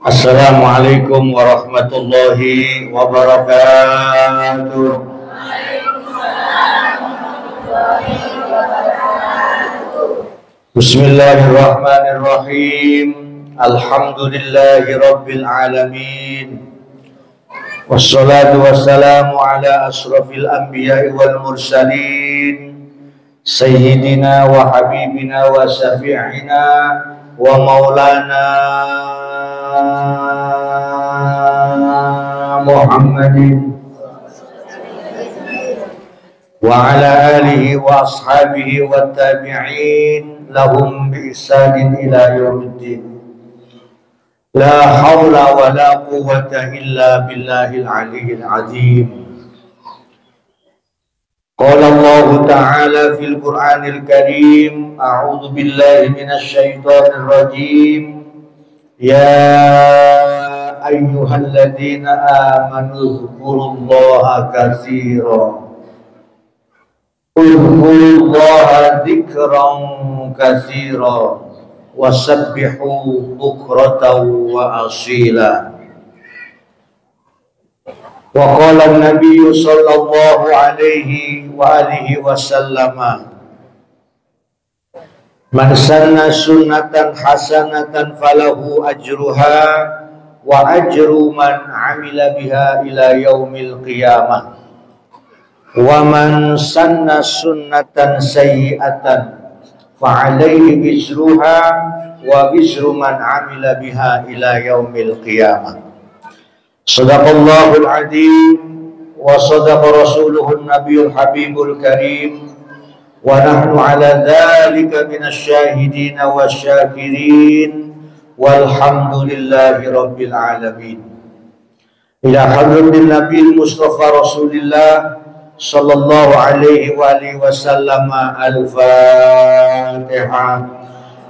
Assalamualaikum warahmatullahi wabarakatuh. Bismillahirrahmanirrahim. Alhamdulillahi rabbil alamin. Wassalatu wassalamu ala asrafil anbiya'i wal mursalin, sayyidina wa habibina wa syafi'ina wa maulana Muhammadin wa ala alihi wa ashabihi wa tabi'in lahum bi ihsanin ila yaumiddin. La hawla wa la quwwata illa billahil aliyyil azim. Qala Allah ta'ala fil Qur'anil Karim, a'udzu billahi minasy syaithanir rajim. Ya ayyuhalladzina amanu dzkurullaha katsiran. Udhkurullaha dzikran katsiran wasabbihu bukratan wa asila. Wa qala an-nabiy sallallahu alaihi wa alihi wasallam, man sanna sunnatan hasanatan falahu ajruha wa ajru man amila biha ila yaumil qiyamah, wa man sanna sunnatan sayyi'atan fa'alaihi wizruha wa wizru man amila biha ila yaumil qiyamah. Sadaqallahul adzim wa sadaqa rasuluhun nabiyul habibul karim wa nahnu ala dhalika minasy syahidin wasyakirin walhamdulillahi rabbil alamin. Ila hadratin nabiyil mustafa rasulillah sallallahu alaihi wa alihi wasallam. Al-Fatihah.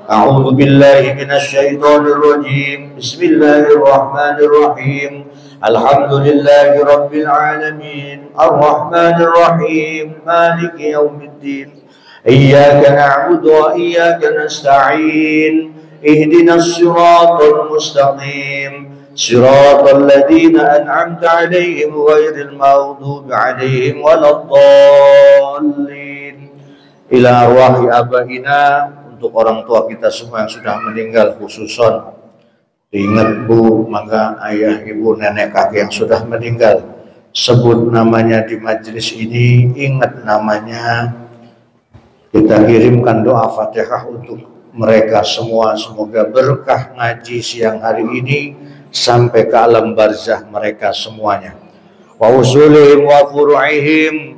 A'udzu billahi minasy syaithanir rajim. Bismillahirrahmanirrahim. Alhamdulillahi rabbil alamin. Arrahmanir rahim. Maliki yaumiddin. Iyyaka na'budu wa iyyaka nasta'in. Ihdinas siratal mustaqim. Siratal ladzina an'amta 'alaihim ghairil maghdubi 'alaihim waladdallin. Ila arwahi abaina, untuk orang tua kita semua yang sudah meninggal, khususon diingat Bu, mangga ayah, ibu, nenek, kakek yang sudah meninggal, sebut namanya di majelis ini, ingat namanya, kita kirimkan doa Fatihah untuk mereka semua. Semoga berkah ngaji siang hari ini sampai ke alam barzah mereka semuanya. Wa usulihim wa furu'ihim.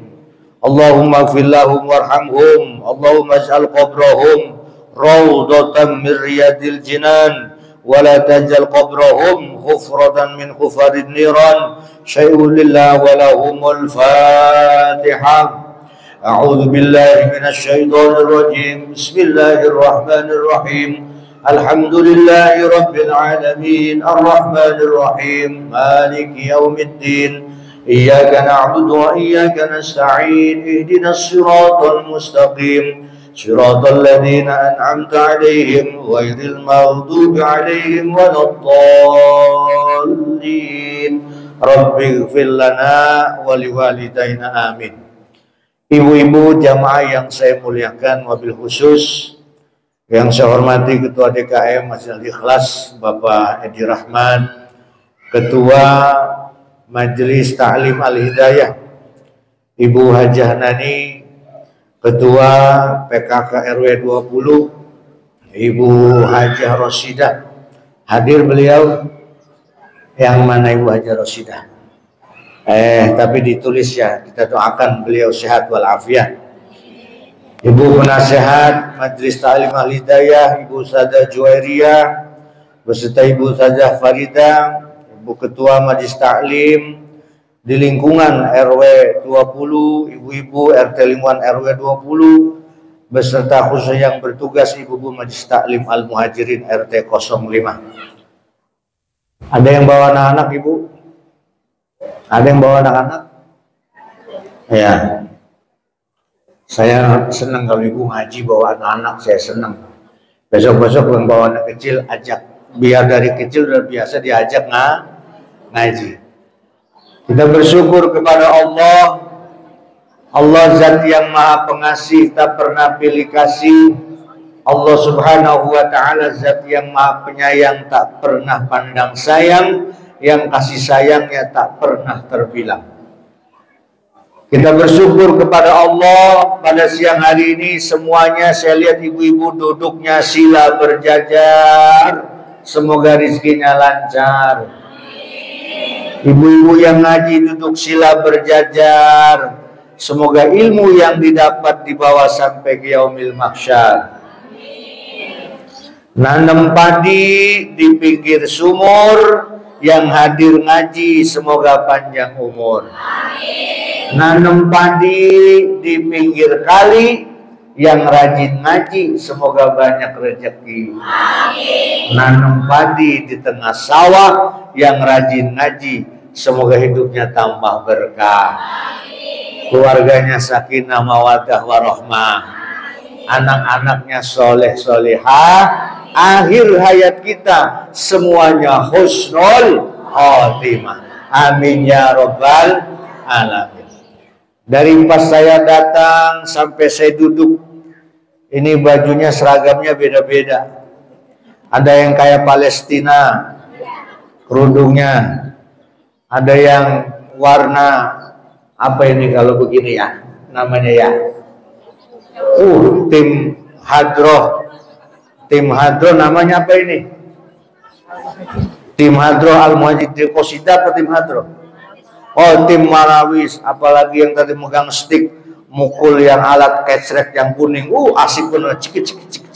Allahumma ighfir lahum warhamhum. Allahumma ij'al qabrahum rawdatan min riyadil jinan wa la taj'al qabrahum hufratan min hufarid niran. Syai'un lillah wa lahumul Fatihah. A'udzu billahi minasy syaithanir rajim. Bismillahirrahmanirrahim. Alhamdulillahi rabbil alamin. Arrahmanir rahim. Maliki yaumiddin. Iyyaka na'budu wa iyyaka nasta'in. Ihdinas siratal mustaqim. Siratal ladzina an'amta 'alaihim ghairil maghdubi 'alaihim waladdallin. Rabbighfir lana wa liwalidayna amin. Ibu-ibu jamaah yang saya muliakan, wabil khusus yang saya hormati Ketua DKM Masjidil Ikhlas Bapak Edi Rahman, Ketua Majelis Ta'lim Al-Hidayah Ibu Hajah Nani, Ketua PKK RW 20 Ibu Hajah Rosidah. Hadir beliau? Yang mana Ibu Hajah Rosidah? Tapi ditulis ya, kita doakan beliau sehat walafiat. Ibu penasehat Majelis Ta'lim Al-Hidayah Ibu Ustadzah Juwairiyah beserta Ibu Ustadzah Farida, Ibu Ketua Majelis Ta'lim di lingkungan RW 20, ibu-ibu RT lingkungan RW 20 beserta khusus yang bertugas Ibu-ibu Majelis Ta'lim Al-Muhajirin RT 05. Ada yang bawa anak-anak, Ibu? Ada yang bawa anak-anak? Ya. Saya senang kalau ibu ngaji bawa anak-anak, saya senang. Besok-besok yang bawa anak kecil ajak, biar dari kecil udah biasa diajak ngaji. Kita bersyukur kepada Allah. Allah zat yang maha pengasih, tak pernah pilih kasih. Allah subhanahu wa ta'ala zat yang maha penyayang, tak pernah pandang sayang, yang kasih sayangnya tak pernah terbilang. Kita bersyukur kepada Allah. Pada siang hari ini semuanya saya lihat ibu-ibu duduknya sila berjajar. Semoga rezekinya lancar. Ibu-ibu yang ngaji duduk sila berjajar. Semoga ilmu yang didapat dibawa sampai ke yaumil mahsyar. Nanam padi di pinggir sumur, yang hadir ngaji semoga panjang umur. Nanam padi di pinggir kali, yang rajin ngaji semoga banyak rezeki. Nanam padi di tengah sawah, yang rajin ngaji semoga hidupnya tambah berkah. Keluarganya sakinah mawaddah warahmah, anak-anaknya soleh solehah. Akhir hayat kita semuanya husnul khotimah. Amin ya rabbal alamin. Dari pas saya datang sampai saya duduk, ini bajunya seragamnya beda-beda. Ada yang kayak Palestina kerudungnya, ada yang warna apa ini kalau begini ya namanya ya, tim Hadroh. Tim Hadroh namanya apa ini? Tim Hadroh Al-Muhajidin Qasidah apa tim Hadroh? Oh, tim Marawis. Apalagi yang tadi megang stick, mukul yang alat kecrek yang kuning. Asik bener, cik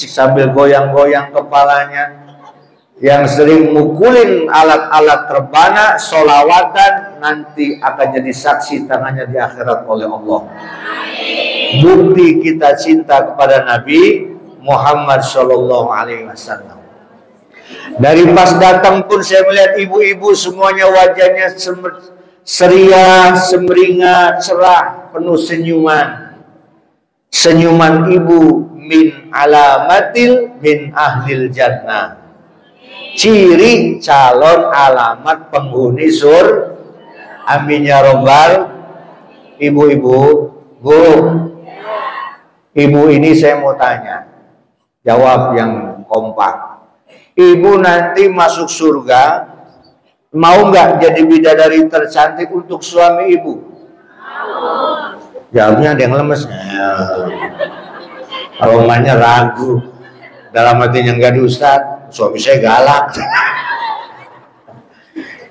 sambil goyang-goyang kepalanya. Yang sering mukulin alat-alat terbana, solawatan, nanti akan jadi saksi tangannya di akhirat oleh Allah. Bukti kita cinta kepada Nabi Muhammad Shallallahu Alaihi Wasallam. Dari pas datang pun saya melihat ibu-ibu semuanya wajahnya ceria, semeringat, cerah, penuh senyuman. Senyuman ibu min alamatil min ahlil jannah. Ciri calon alamat penghuni sur. Amin ya robbal. Ibu-ibu, Bu, ibu ini saya mau tanya. Jawab yang kompak. Ibu nanti masuk surga, mau nggak jadi bidadari tercantik untuk suami ibu? Jawabnya ada yang lemes. Aromanya ragu. Dalam hatinya nggak ada Ustaz, suami saya galak.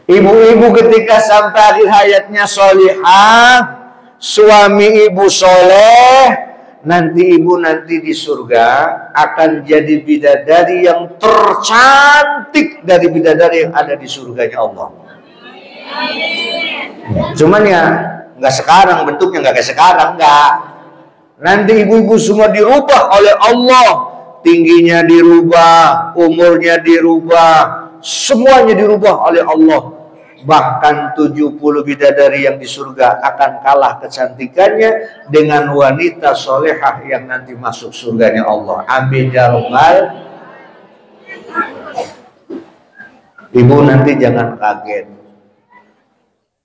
Ibu-ibu ketika sampai akhir hayatnya solihah, suami ibu soleh, nanti ibu nanti di surga akan jadi bidadari yang tercantik dari bidadari yang ada di surganya Allah. Cuman ya nggak sekarang, bentuknya nggak kayak sekarang, nggak. Nanti ibu-ibu semua dirubah oleh Allah, tingginya dirubah, umurnya dirubah, semuanya dirubah oleh Allah. Bahkan 70 bidadari yang di surga akan kalah kecantikannya dengan wanita solehah yang nanti masuk surganya Allah. Amin ya rabbal. Ibu nanti jangan kaget.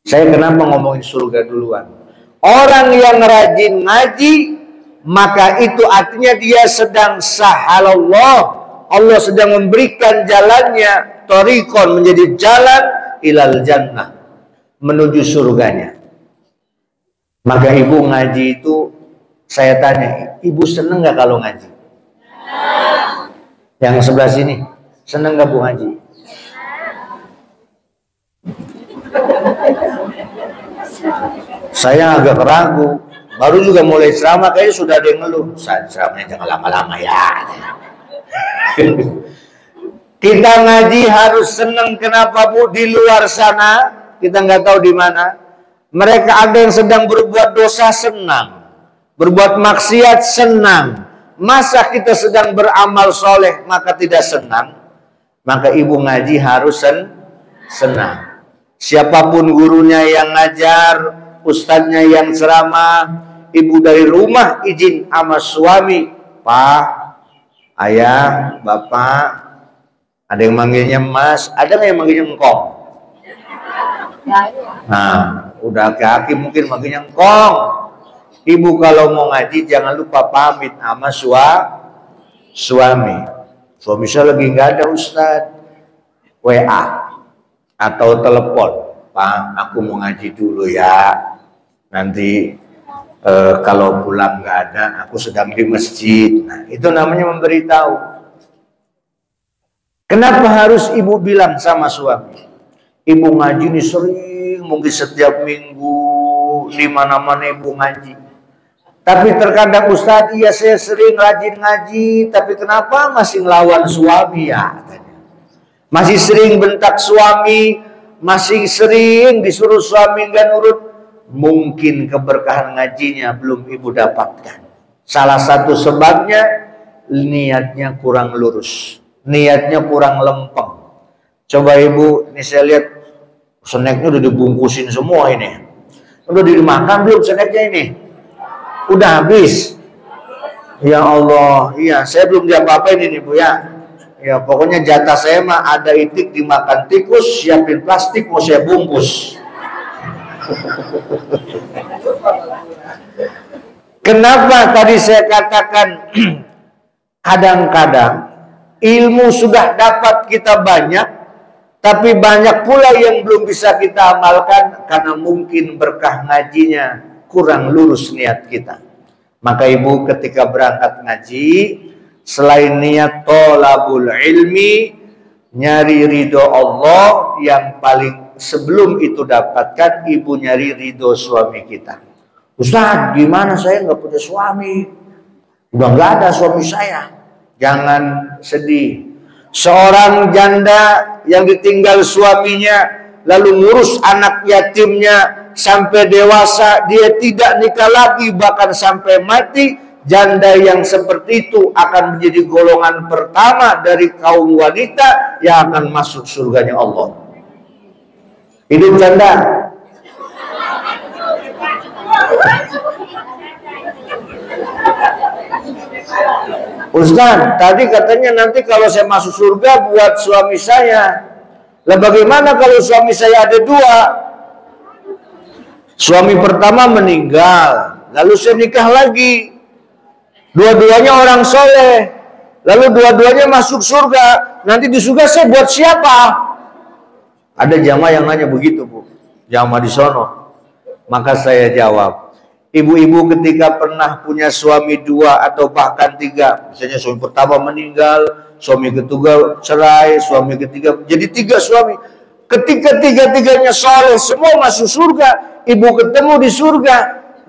Saya kenapa ngomongin surga duluan? Orang yang rajin ngaji, maka itu artinya dia sedang sahalallah. Allah sedang memberikan jalannya, thariqon, menjadi jalan ilal jannah, menuju surganya. Maka ibu ngaji itu, saya tanya, ibu seneng gak kalau ngaji? Yang sebelah sini, seneng gak bu ngaji? Saya agak ragu, baru juga mulai ceramah kayaknya sudah ada yang ngeluh. Ceramahnya jangan lama-lama ya. Kita ngaji harus senang. Kenapa bu? Di luar sana kita nggak tahu di mana. Mereka ada yang sedang berbuat dosa senang, berbuat maksiat senang. Masa kita sedang beramal soleh maka tidak senang? Maka ibu ngaji harus senang. Siapapun gurunya yang ngajar, ustadznya yang ceramah, ibu dari rumah izin sama suami, Pak, Ayah, Bapak, ada yang manggilnya Mas, ada nggak yang manggilnya Engkong? Nah, udah kaki mungkin manggilnya Engkong. Ibu kalau mau ngaji jangan lupa pamit sama suami. Suami saya lagi nggak ada Ustadz, WA atau telepon, Pak, aku mau ngaji dulu ya. Nanti kalau pulang nggak ada, aku sedang di masjid. Nah, itu namanya memberitahu. Kenapa harus ibu bilang sama suami? Ibu ngaji ini sering, mungkin setiap minggu di mana-mana ibu ngaji. Tapi terkadang Ustadz, iya saya sering rajin ngaji, tapi kenapa masih ngelawan suami ya? Masih sering bentak suami, masih sering disuruh suami nggak nurut. Mungkin keberkahan ngajinya belum ibu dapatkan. Salah satu sebabnya niatnya kurang lurus, niatnya kurang lempeng. Coba ibu, ini saya lihat snacknya udah dibungkusin semua ini. Udah dimakan belum snacknya ini? Udah habis. Ya Allah, iya saya belum diapa-apain ini Bu ya. Ya pokoknya jatah saya mah ada itik dimakan tikus, siapin plastik mau saya bungkus. Kenapa tadi saya katakan kadang-kadang ilmu sudah dapat kita banyak, tapi banyak pula yang belum bisa kita amalkan karena mungkin berkah ngajinya kurang lurus niat kita. Maka ibu ketika berangkat ngaji, selain niat tolabul ilmi, nyari ridho Allah, yang paling sebelum itu dapatkan, ibu nyari ridho suami kita. Ustaz, gimana saya nggak punya suami? Udah nggak ada suami saya. Jangan sedih. Seorang janda yang ditinggal suaminya, lalu ngurus anak yatimnya sampai dewasa, dia tidak nikah lagi bahkan sampai mati, janda yang seperti itu akan menjadi golongan pertama dari kaum wanita yang akan masuk surganya Allah. Hidup janda. Ustaz, tadi katanya nanti kalau saya masuk surga buat suami saya. Lah bagaimana kalau suami saya ada dua? Suami pertama meninggal, lalu saya nikah lagi. Dua-duanya orang soleh, lalu dua-duanya masuk surga. Nanti di surga saya buat siapa? Ada jamaah yang nanya begitu Bu, jamaah di sono. Maka saya jawab, ibu-ibu ketika pernah punya suami dua atau bahkan tiga, misalnya suami pertama meninggal, suami ketiga cerai, suami ketiga jadi tiga suami. Ketika tiga-tiganya soleh, semua masuk surga, ibu ketemu di surga,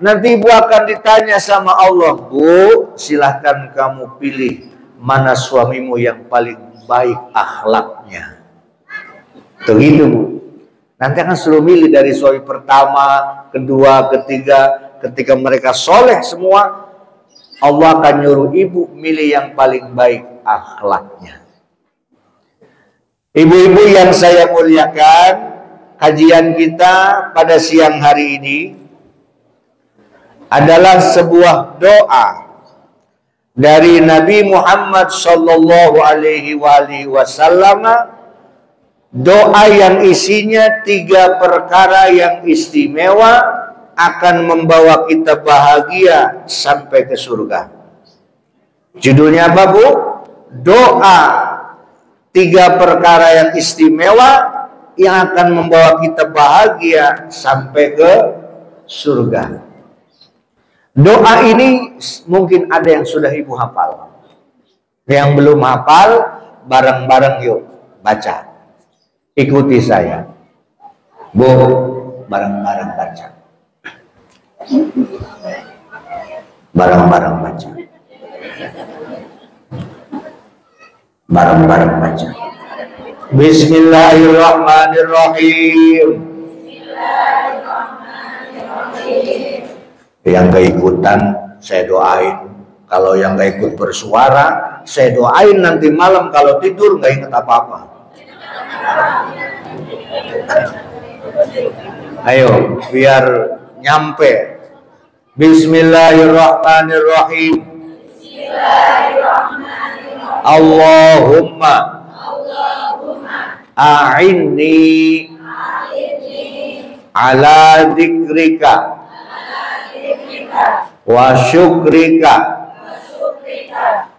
nanti ibu akan ditanya sama Allah, Bu, silahkan kamu pilih mana suamimu yang paling baik akhlaknya. Begitu Bu. Nanti akan suruh milih dari suami pertama, kedua, ketiga. Ketika mereka soleh semua, Allah akan nyuruh ibu milih yang paling baik akhlaknya. Ibu-ibu yang saya muliakan, kajian kita pada siang hari ini adalah sebuah doa dari Nabi Muhammad sallallahu alaihi wasallam, doa yang isinya 3 perkara yang istimewa akan membawa kita bahagia sampai ke surga. Judulnya apa Bu? Doa 3 perkara yang istimewa yang akan membawa kita bahagia sampai ke surga. Doa ini mungkin ada yang sudah ibu hafal. Yang belum hafal, bareng-bareng yuk baca. Ikuti saya. Bu, bareng-bareng baca. Bareng-bareng baca. Bareng-bareng baca. Bismillahirrahmanirrahim. Yang keikutan saya doain. Kalau yang gak ikut bersuara, saya doain nanti malam kalau tidur gak ingat apa-apa. Ayo, biar nyampe Bismillahirrahmanirrahim. Allahumma a'inni ala dzikrika wa syukrika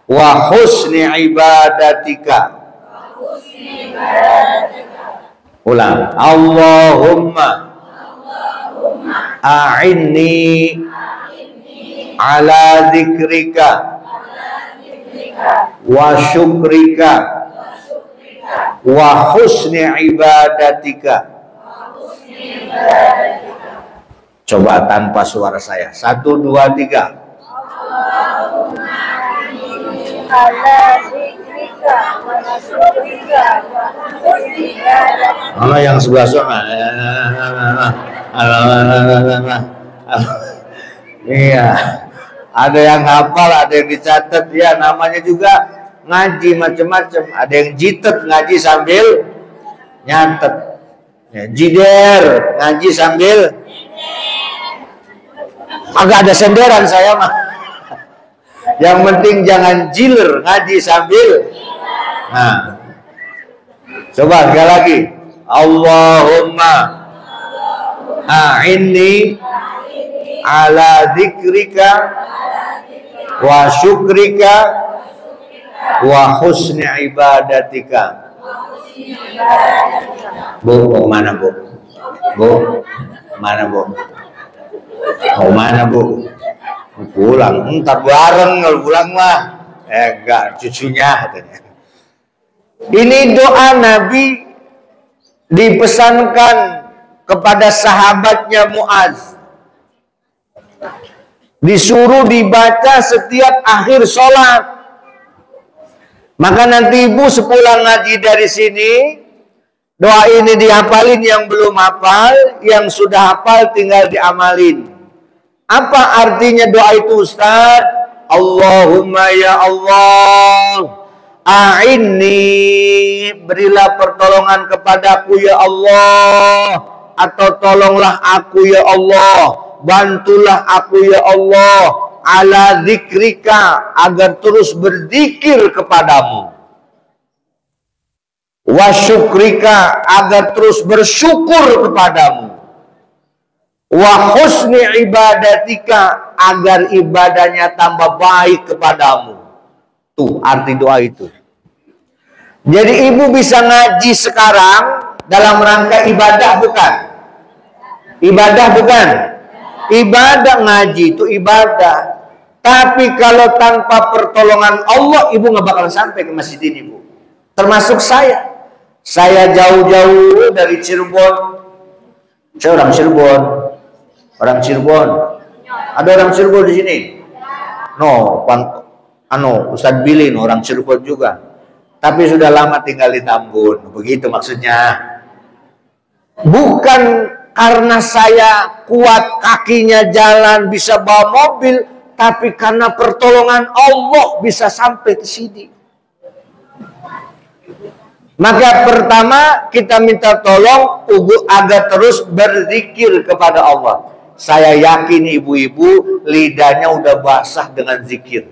wa husni ibadatika. Ulang. Allahumma a'inni ala dzikrika wa syukrika wa husni ibadatika. Coba tanpa suara saya. 1, 2, 3. Mana yang sebelah sana? Iya. Ada yang hafal, ada yang dicatat, ya namanya juga ngaji macam-macam. Ada yang jitet ngaji sambil nyatet. Ya, jider ngaji sambil. Agak ada senderan saya mah. Yang penting jangan jiler ngaji sambil. Nah, coba sekali lagi. Allahumma a'inni ala dzikrika wa syukrika wa husni ibadatika. Bu, mau mana bu? Bu, mana bu? Mau mana bu? Pulang, ntar bareng kalau pulang mah. Enggak, cucunya katanya. Ini doa Nabi dipesankan kepada sahabatnya Muaz. Disuruh dibaca setiap akhir sholat. Maka nanti ibu sepulang ngaji dari sini, doa ini dihafalin yang belum hafal, yang sudah hafal tinggal diamalin. Apa artinya doa itu Ustaz? Allahumma ya Allah, a'inni, berilah pertolongan kepadaku ya Allah, atau tolonglah aku ya Allah, bantulah aku ya Allah, ala dzikrika, agar terus berzikir kepadamu, wa syukrika, agar terus bersyukur kepadamu, wa husni ibadatika, agar ibadahnya tambah baik kepadamu. Tuh arti doa itu. Jadi ibu bisa ngaji sekarang dalam rangka ibadah, bukan? Ibadah bukan? Ibadah ngaji itu ibadah. Tapi kalau tanpa pertolongan Allah, ibu nggak bakal sampai ke masjid ini, bu. Termasuk saya. Saya jauh-jauh dari Cirebon. Saya orang Cirebon. Orang Cirebon. Ada orang Cirebon di sini? No, Ustadz Bilin orang Cirebon juga. Tapi sudah lama tinggal di Tambun. Begitu maksudnya. Bukan karena saya kuat kakinya jalan bisa bawa mobil, tapi karena pertolongan Allah bisa sampai ke sini. Maka pertama kita minta tolong agar terus berzikir kepada Allah. Saya yakin ibu-ibu lidahnya udah basah dengan zikir.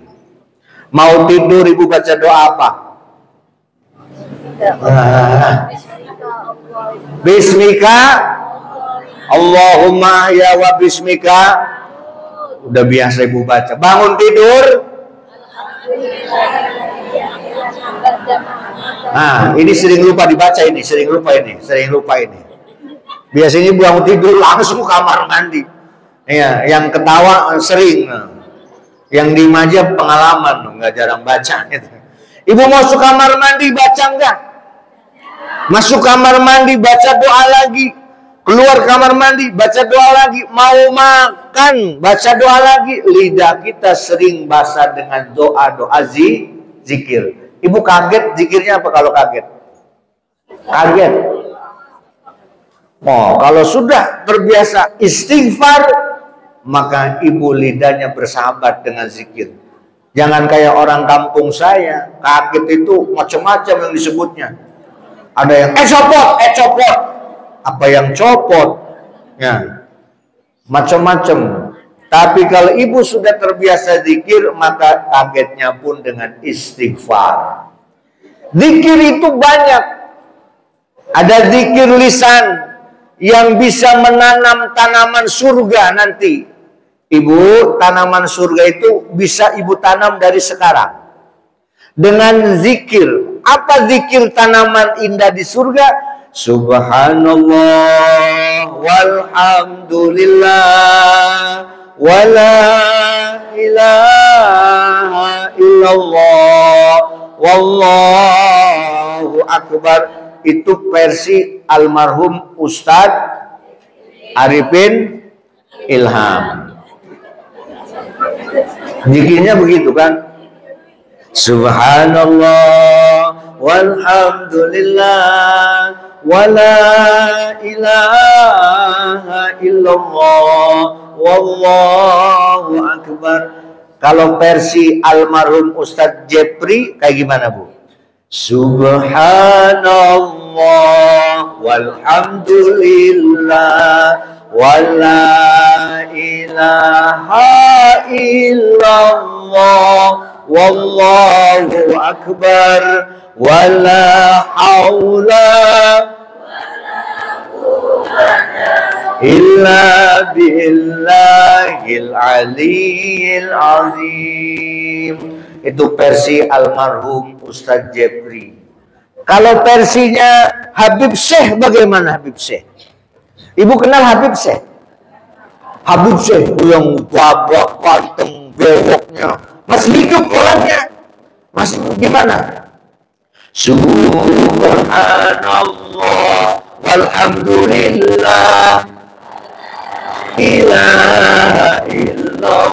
Mau tidur ibu baca doa apa? Bismika Allahumma ya wa bismika. Udah biasa ibu baca. Bangun tidur. Nah, ini sering lupa dibaca ini, sering lupa ini. Biasanya bangun tidur langsung ke kamar mandi. Ya, yang ketawa sering. Yang diem aja pengalaman, nggak jarang baca. Ibu masuk kamar mandi baca enggak? Masuk kamar mandi baca doa lagi. Keluar kamar mandi baca doa lagi. Mau makan baca doa lagi. Lidah kita sering basah dengan doa-doa zikir. Ibu kaget zikirnya apa kalau kaget? Kaget. Oh, kalau sudah terbiasa istighfar, maka ibu lidahnya bersahabat dengan zikir. Jangan kayak orang kampung saya, kaget itu macam-macam yang disebutnya. Ada yang copot. Apa yang copot? Ya, macam-macam. Tapi kalau ibu sudah terbiasa zikir, maka targetnya pun dengan istighfar. Zikir itu banyak. Ada zikir lisan yang bisa menanam tanaman surga nanti. Ibu, tanaman surga itu bisa ibu tanam dari sekarang. Dengan zikir. Apa zikir tanaman indah di surga? Subhanallah walhamdulillah wala ilaha illallah wallahu akbar. Itu versi almarhum Ustadz Arifin Ilham. Zikirnya begitu kan? Subhanallah walhamdulillah wala ilaha illallah wallahu akbar. Kalau versi almarhum Ustadz Jepri kayak gimana, Bu? Subhanallah walhamdulillah wala ilaha illallah wallahu akbar wala haula illa billahil aliyyil azim. Itu versi almarhum Ustadz Jepri. Kalau versinya Habib Syekh, bagaimana Habib Syekh? Ibu kenal Habib Syekh? Habib Syekh yang babak panteng bewoknya masih hidup orangnya. Masih gimana? Subhanallah walhamdulillah ilaha illallah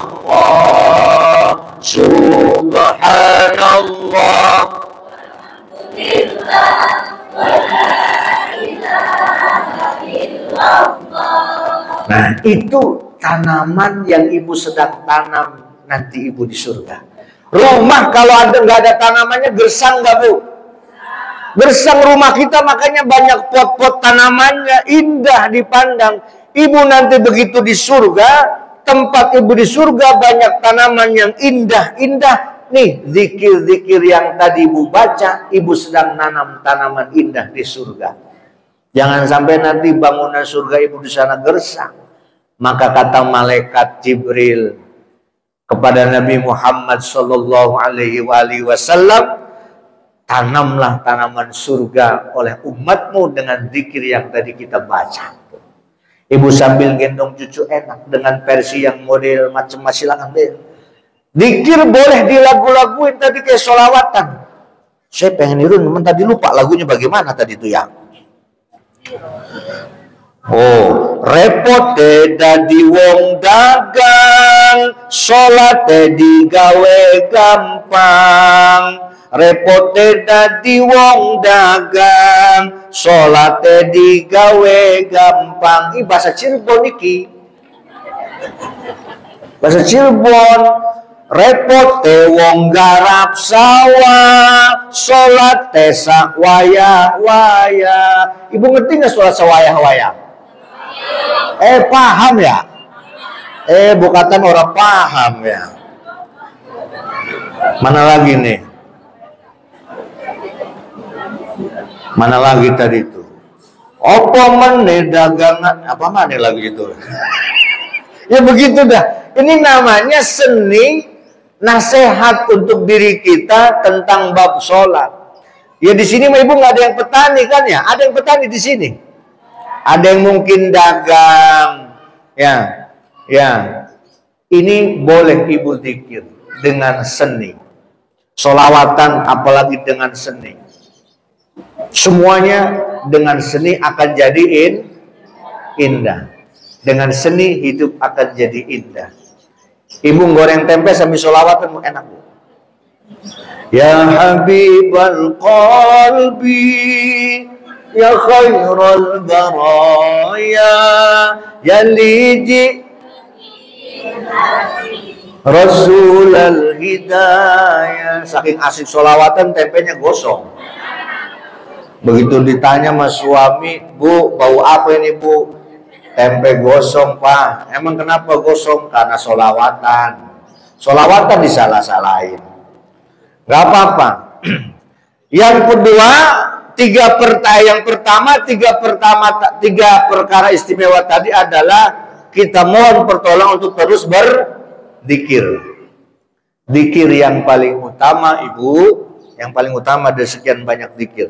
subhanallah walhamdulillah wala ilaha illallah. Nah, itu tanaman yang ibu sedang tanam nanti ibu di surga. Rumah kalau ada nggak ada tanamannya gersang nggak, Bu? Gersang rumah kita, makanya banyak pot-pot tanamannya, indah dipandang. Ibu nanti begitu di surga, tempat ibu di surga banyak tanaman yang indah-indah. Nih zikir-zikir yang tadi ibu baca, ibu sedang nanam tanaman indah di surga. Jangan sampai nanti bangunan surga ibu di sana gersang. Maka kata malaikat Jibril kepada Nabi Muhammad Sallallahu Alaihi Wasallam, tanamlah tanaman surga oleh umatmu dengan zikir yang tadi kita baca. Ibu sambil gendong cucu enak dengan versi yang model macam-macam, silakan deh. Zikir boleh dilagu-laguin tadi kayak sholawatan. Saya pengen niru, teman tadi lupa lagunya bagaimana tadi itu ya. Oh, repot dadi wong dagang, sholat digawe gampang. Repot dadi wong dagang, sholat digawe gampang. Ini bahasa Cirebon iki. Bahasa Cirebon. Repot wong garap sawah, sholat sak wayah-wayah. Ibu ngerti nggak sholat sawayah-wayah? Paham ya? Bukan orang paham ya. Mana lagi nih? Mana lagi tadi itu? Apa meneh dagangan? Apa mana lagi itu? Ya begitu dah. Ini namanya seni nasihat untuk diri kita tentang bab sholat. Ya di sini mah ibu nggak ada yang petani kan ya? Ada yang petani di sini. Ada yang mungkin dagang, ya. Ini boleh ibu zikir dengan seni, sholawatan apalagi dengan seni. Semuanya dengan seni akan jadi indah. Dengan seni hidup akan jadi indah. Ibu goreng tempe sambil sholawatan enak, Bu. Ya Habibal Qalbi, ya khairul baraya, ya liji Rasulul hidayah. Saking asik sholawatan tempenya gosong. Begitu ditanya sama suami, Bu, bau apa ini, Bu? Tempe gosong, Pak. Emang kenapa gosong? Karena solawatan. Solawatan disalah-salahin. Gak apa-apa. Yang kedua, yang pertama, tiga perkara istimewa tadi adalah kita mohon pertolongan untuk terus berzikir. Zikir yang paling utama, Ibu, yang paling utama dari sekian banyak zikir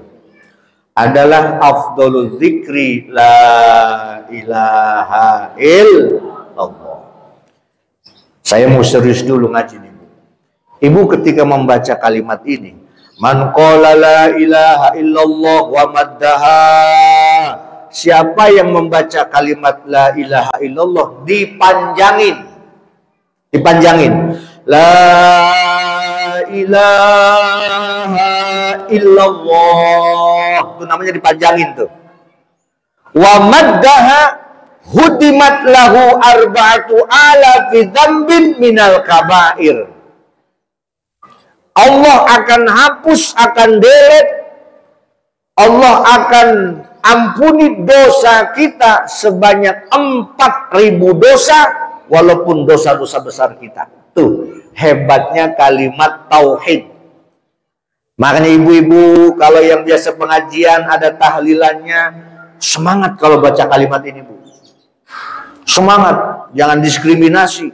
adalah afdhalul zikri la ilaha illallah. Saya mau serius dulu ngaji nih, Bu. Ibu ketika membaca kalimat ini, man qala la ilaha illallah wa maddaha, siapa yang membaca kalimat la ilaha illallah dipanjangin la ilaha illallah, itu namanya dipanjangin tuh. Wa maddaha hudimat lahu arba'atu alafi dzambin minal kabair. Allah akan hapus, akan delete, Allah akan ampuni dosa kita sebanyak 4.000 dosa, walaupun dosa-dosa besar kita. Tuh hebatnya kalimat tauhid. Makanya ibu-ibu kalau yang biasa pengajian ada tahlilannya, semangat kalau baca kalimat ini, Bu. Semangat, jangan diskriminasi.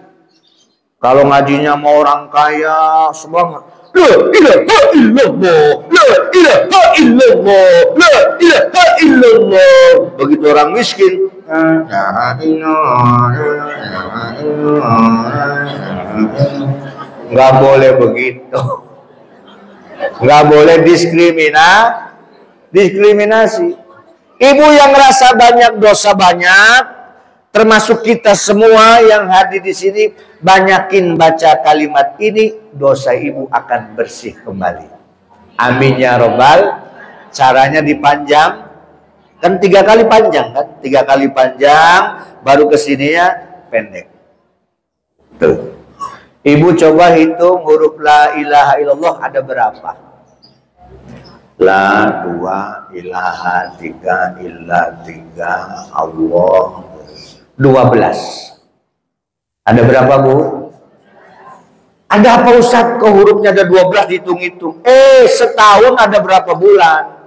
Kalau ngajinya mau orang kaya, semangat. La ilaha illallah, la ilaha illallah, la ilaha illallah. Begitu orang miskin, nggak boleh begitu. Nggak boleh diskriminasi. Ibu yang rasa banyak dosa banyak, termasuk kita semua yang hadir di sini, banyakin baca kalimat ini, dosa ibu akan bersih kembali. Amin ya robbal. Caranya dipanjang, kan 3 kali panjang kan, 3 kali panjang, baru kesininya pendek. Tuh. Ibu coba hitung huruf la ilaha illallah ada berapa? La 2, ilaha 3, illa 3, Allah 12. Ada berapa, Bu? Ada apa Ustaz? Kok hurufnya ada 12 dihitung-hitung? Setahun ada berapa bulan?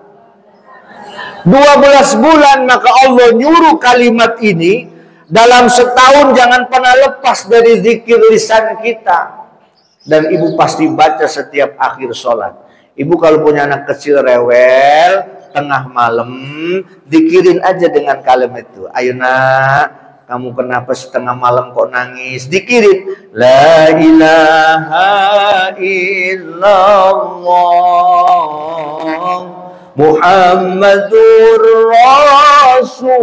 12 bulan, maka Allah nyuruh kalimat ini dalam setahun jangan pernah lepas dari zikir lisan kita. Dan ibu pasti baca setiap akhir sholat. Ibu kalau punya anak kecil rewel, tengah malam, zikirin aja dengan kalimat itu. Ayo nak, kamu kenapa setengah malam kok nangis? Zikirin. La ilaha illallah Muhammadur Rasulullah.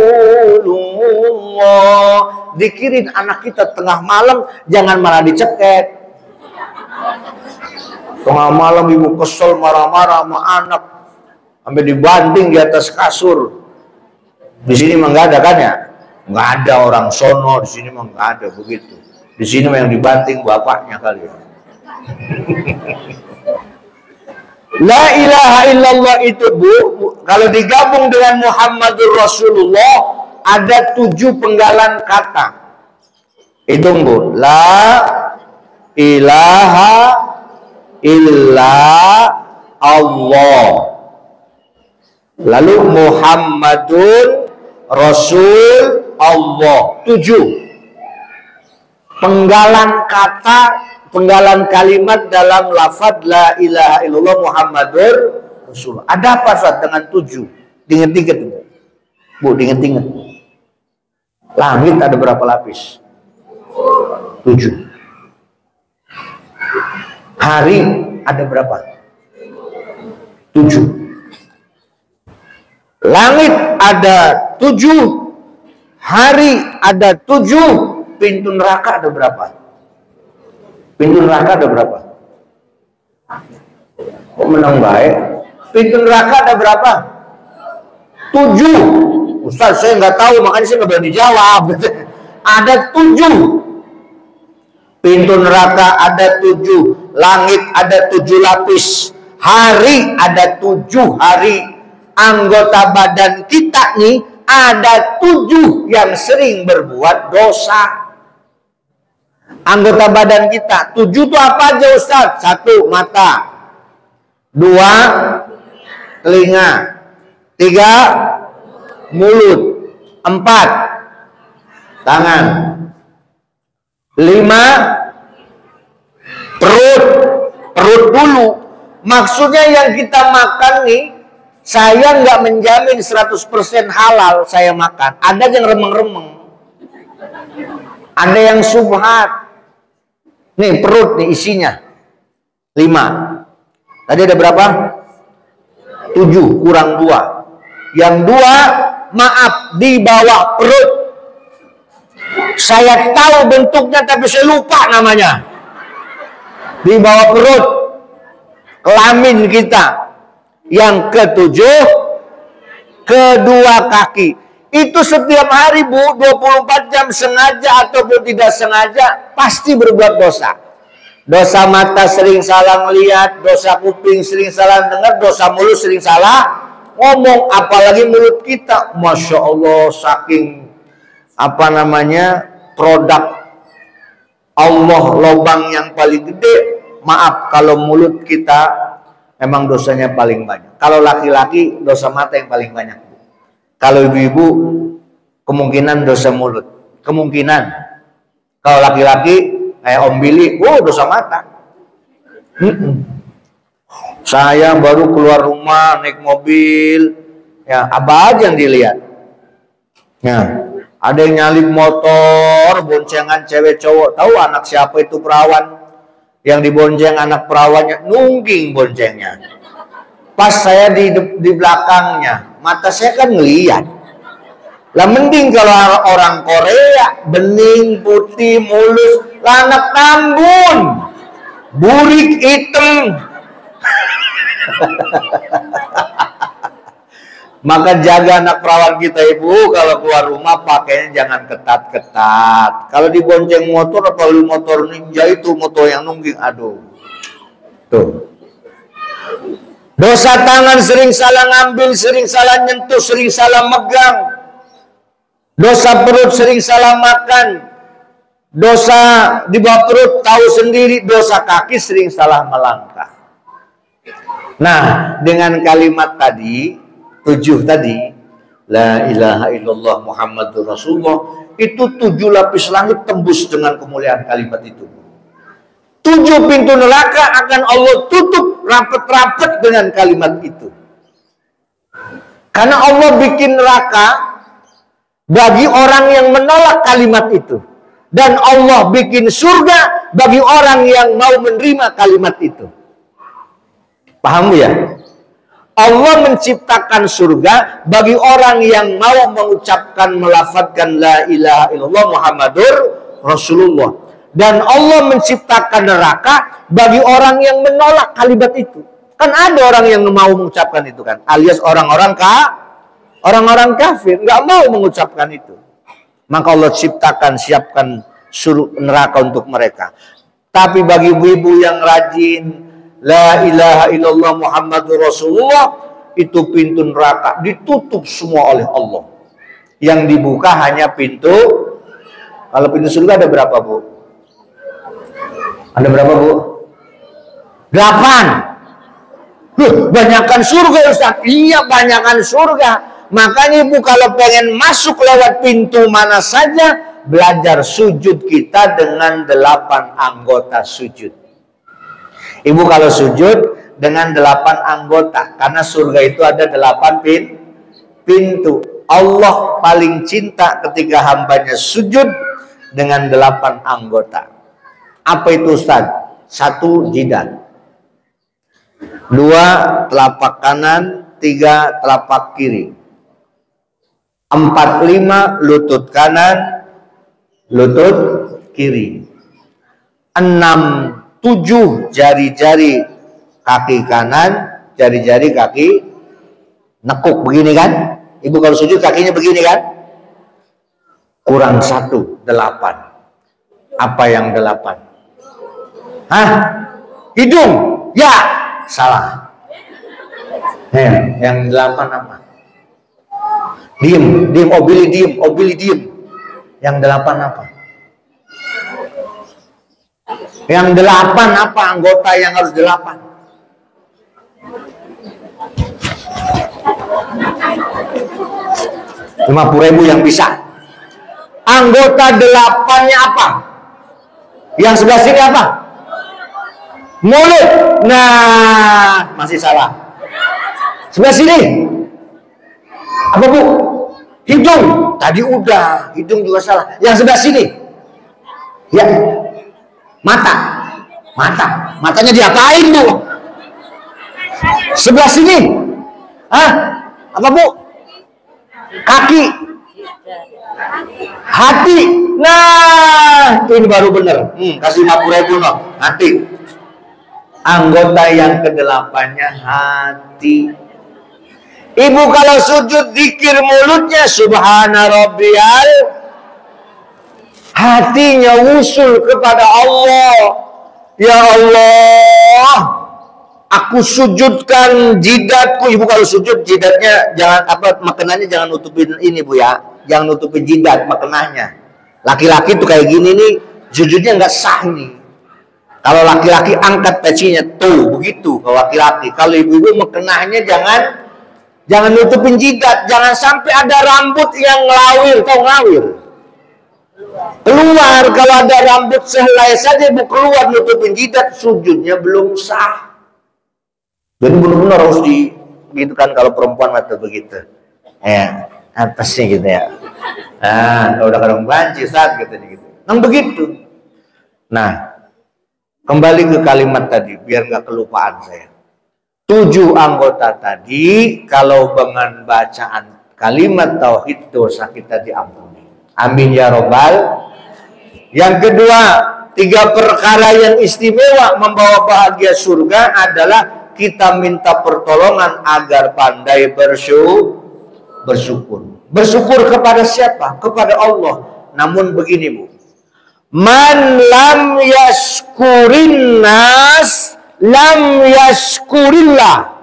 Zikirin anak kita tengah malam, jangan malah diceket. Tengah malam ibu kesel marah-marah sama anak, sampai dibanting di atas kasur. Di sini mah nggak ada kan ya? Nggak ada orang sono, di sini mah nggak ada begitu. Di sini mah yang dibanting bapaknya kali ya. La ilaha illallah itu, Bu, kalau digabung dengan Muhammadur Rasulullah ada 7 penggalan kata. Hitung, Bu. La ilaha illa Allah. Lalu Muhammadun Rasul Allah. 7 penggalan kata, penggalan kalimat dalam lafaz la ilaha illallah Muhammadur Rasul. Ada apa Ustaz dengan 7? Diinget-inget, Bu, diinget-inget. Langit ada berapa lapis? 7. Hari ada berapa? 7. Langit ada 7. Hari ada 7. Pintu neraka ada berapa? Pintu neraka ada berapa? Kok menang baik? Pintu neraka ada berapa? 7. Ustaz, saya nggak tahu, makanya saya nggak berani jawab. Ada 7. Pintu neraka ada 7. Langit ada 7 lapis. Hari ada 7 hari. Anggota badan kita nih ada 7 yang sering berbuat dosa. Anggota badan kita 7 itu apa aja Ustaz? 1 mata, 2 telinga, 3 mulut, 4 tangan, 5 perut. Perut dulu. Maksudnya yang kita makan nih, saya nggak menjamin 100% halal saya makan. Ada yang remeng-remeng, ada yang subhat. Nih perut nih isinya 5. Tadi ada berapa? 7 kurang 2. Yang 2 maaf di bawah perut. Saya tahu bentuknya tapi saya lupa namanya. Di bawah perut kelamin kita. Yang ke-7 kedua kaki. Itu setiap hari Bu, 24 jam sengaja ataupun tidak sengaja pasti berbuat dosa. Dosa mata sering salah melihat, dosa kuping sering salah dengar, dosa mulut sering salah ngomong. Apalagi mulut kita, Masya Allah, saking produk Allah, lubang yang paling gede. Maaf kalau mulut kita memang dosanya paling banyak. Kalau laki-laki dosa mata yang paling banyak. Kalau ibu-ibu kemungkinan dosa mulut. Kemungkinan. Kalau laki-laki kayak Om Billy, dosa mata. Saya baru keluar rumah naik mobil, ya apa aja yang dilihat. Ya, ada yang nyalip motor, boncengan cewek cowok. Tahu anak siapa itu perawan? Yang dibonceng anak perawannya, nungging boncengnya. Pas saya di belakangnya, mata saya kan ngeliat. Lah mending kalau orang Korea, bening, putih, mulus, anak Tambun, burik hitam. Maka jaga anak perawan kita ibu, kalau keluar rumah pakainya jangan ketat-ketat. Kalau dibonceng motor, apalagi motor ninja itu, motor yang nungging, aduh. Tuh. Dosa tangan sering salah ngambil, sering salah nyentuh, sering salah megang. Dosa perut sering salah makan. Dosa di bawah perut tahu sendiri, dosa kaki sering salah melangkah. Nah, dengan kalimat tadi 7 tadi, la ilaha illallah Muhammadur Rasulullah, itu 7 lapis langit tembus dengan kemuliaan kalimat itu. 7 pintu neraka akan Allah tutup rapet-rapet dengan kalimat itu. Karena Allah bikin neraka bagi orang yang menolak kalimat itu. Dan Allah bikin surga bagi orang yang mau menerima kalimat itu. Paham ya? Allah menciptakan surga bagi orang yang mau mengucapkan, melafadzkan la ilaha illallah Muhammadur Rasulullah. Dan Allah menciptakan neraka bagi orang yang menolak kalimat itu. Kan ada orang yang mau mengucapkan itu kan, alias orang-orang kafir nggak mau mengucapkan itu. Maka Allah ciptakan, siapkan neraka untuk mereka. Tapi bagi ibu-ibu yang rajin la ilaha illallah Muhammadur Rasulullah, itu pintu neraka ditutup semua oleh Allah. Yang dibuka hanya pintu, kalau pintu surga ada berapa Bu? Ada berapa Bu? 8. Banyakan surga Ustaz. Iya, banyakan surga. Makanya Ibu kalau pengen masuk lewat pintu mana saja, belajar sujud kita dengan 8 anggota sujud. Ibu kalau sujud dengan 8 anggota, karena surga itu ada 8 pintu. Allah paling cinta ketika hambanya sujud dengan 8 anggota. Apa itu Ustaz? 1 jidat, 2 telapak kanan, 3 telapak kiri, 4, 5 lutut kanan, lutut kiri, 6, 7 jari-jari kaki kanan, jari-jari kaki nekuk begini kan? Ibu kalau sujud kakinya begini kan? Kurang 1, 8. Apa yang 8? Hah? Hidung? Ya, salah. Yang 8 apa? Diem, Obili diem. Yang 8 apa? Yang 8 apa anggota yang harus 8? Rp50.000 yang bisa. Anggota 8-nya apa? Yang sebelah sini apa? Mulut. Nah, masih salah. Sebelah sini apa, Bu? Hidung. Tadi udah, hidung juga salah. Yang sebelah sini ya, mata. Matanya diapain, Bu? Sebelah sini apa, Bu? Kaki. Hati. Nah, ini baru bener. Kasih 50.000 no. Hati. Anggota yang ke-8-nya hati. Ibu kalau sujud zikir mulutnya subhana rabbiyal, hatinya wusul kepada Allah. Ya Allah, aku sujudkan jidatku. Ibu kalau sujud jidatnya jangan apa, makanannya jangan nutupin ini, Bu ya. Jangan nutupin jidat makanannya. Laki-laki tuh kayak gini nih, sujudnya nggak sah nih. Kalau laki-laki angkat pecinya tuh begitu kalau laki-laki. Kalau ibu-ibu makanannya jangan nutupin jidat, jangan sampai ada rambut yang ngelawir, tahu ngelawir? Keluar, kalau ada rambut sehelai saja ibu keluar nutupin jidat, sujudnya belum sah. Jadi benar-benar harus gitu kan kalau perempuan atau begitu. Ya, atasnya gitu ya. Nah, kalau udah kadang banci saat gitu. Nah begitu. Nah, kembali ke kalimat tadi biar nggak kelupaan saya. 7 anggota tadi kalau dengan bacaan kalimat tauhid dosa kita diampuni. Amin ya robbal. Yang kedua, 3 perkara yang istimewa membawa bahagia surga adalah kita minta pertolongan agar pandai bersyukur. Bersyukur kepada siapa? Kepada Allah. Namun begini, Bu. Man lam yashkurin nas lam yashkurillah.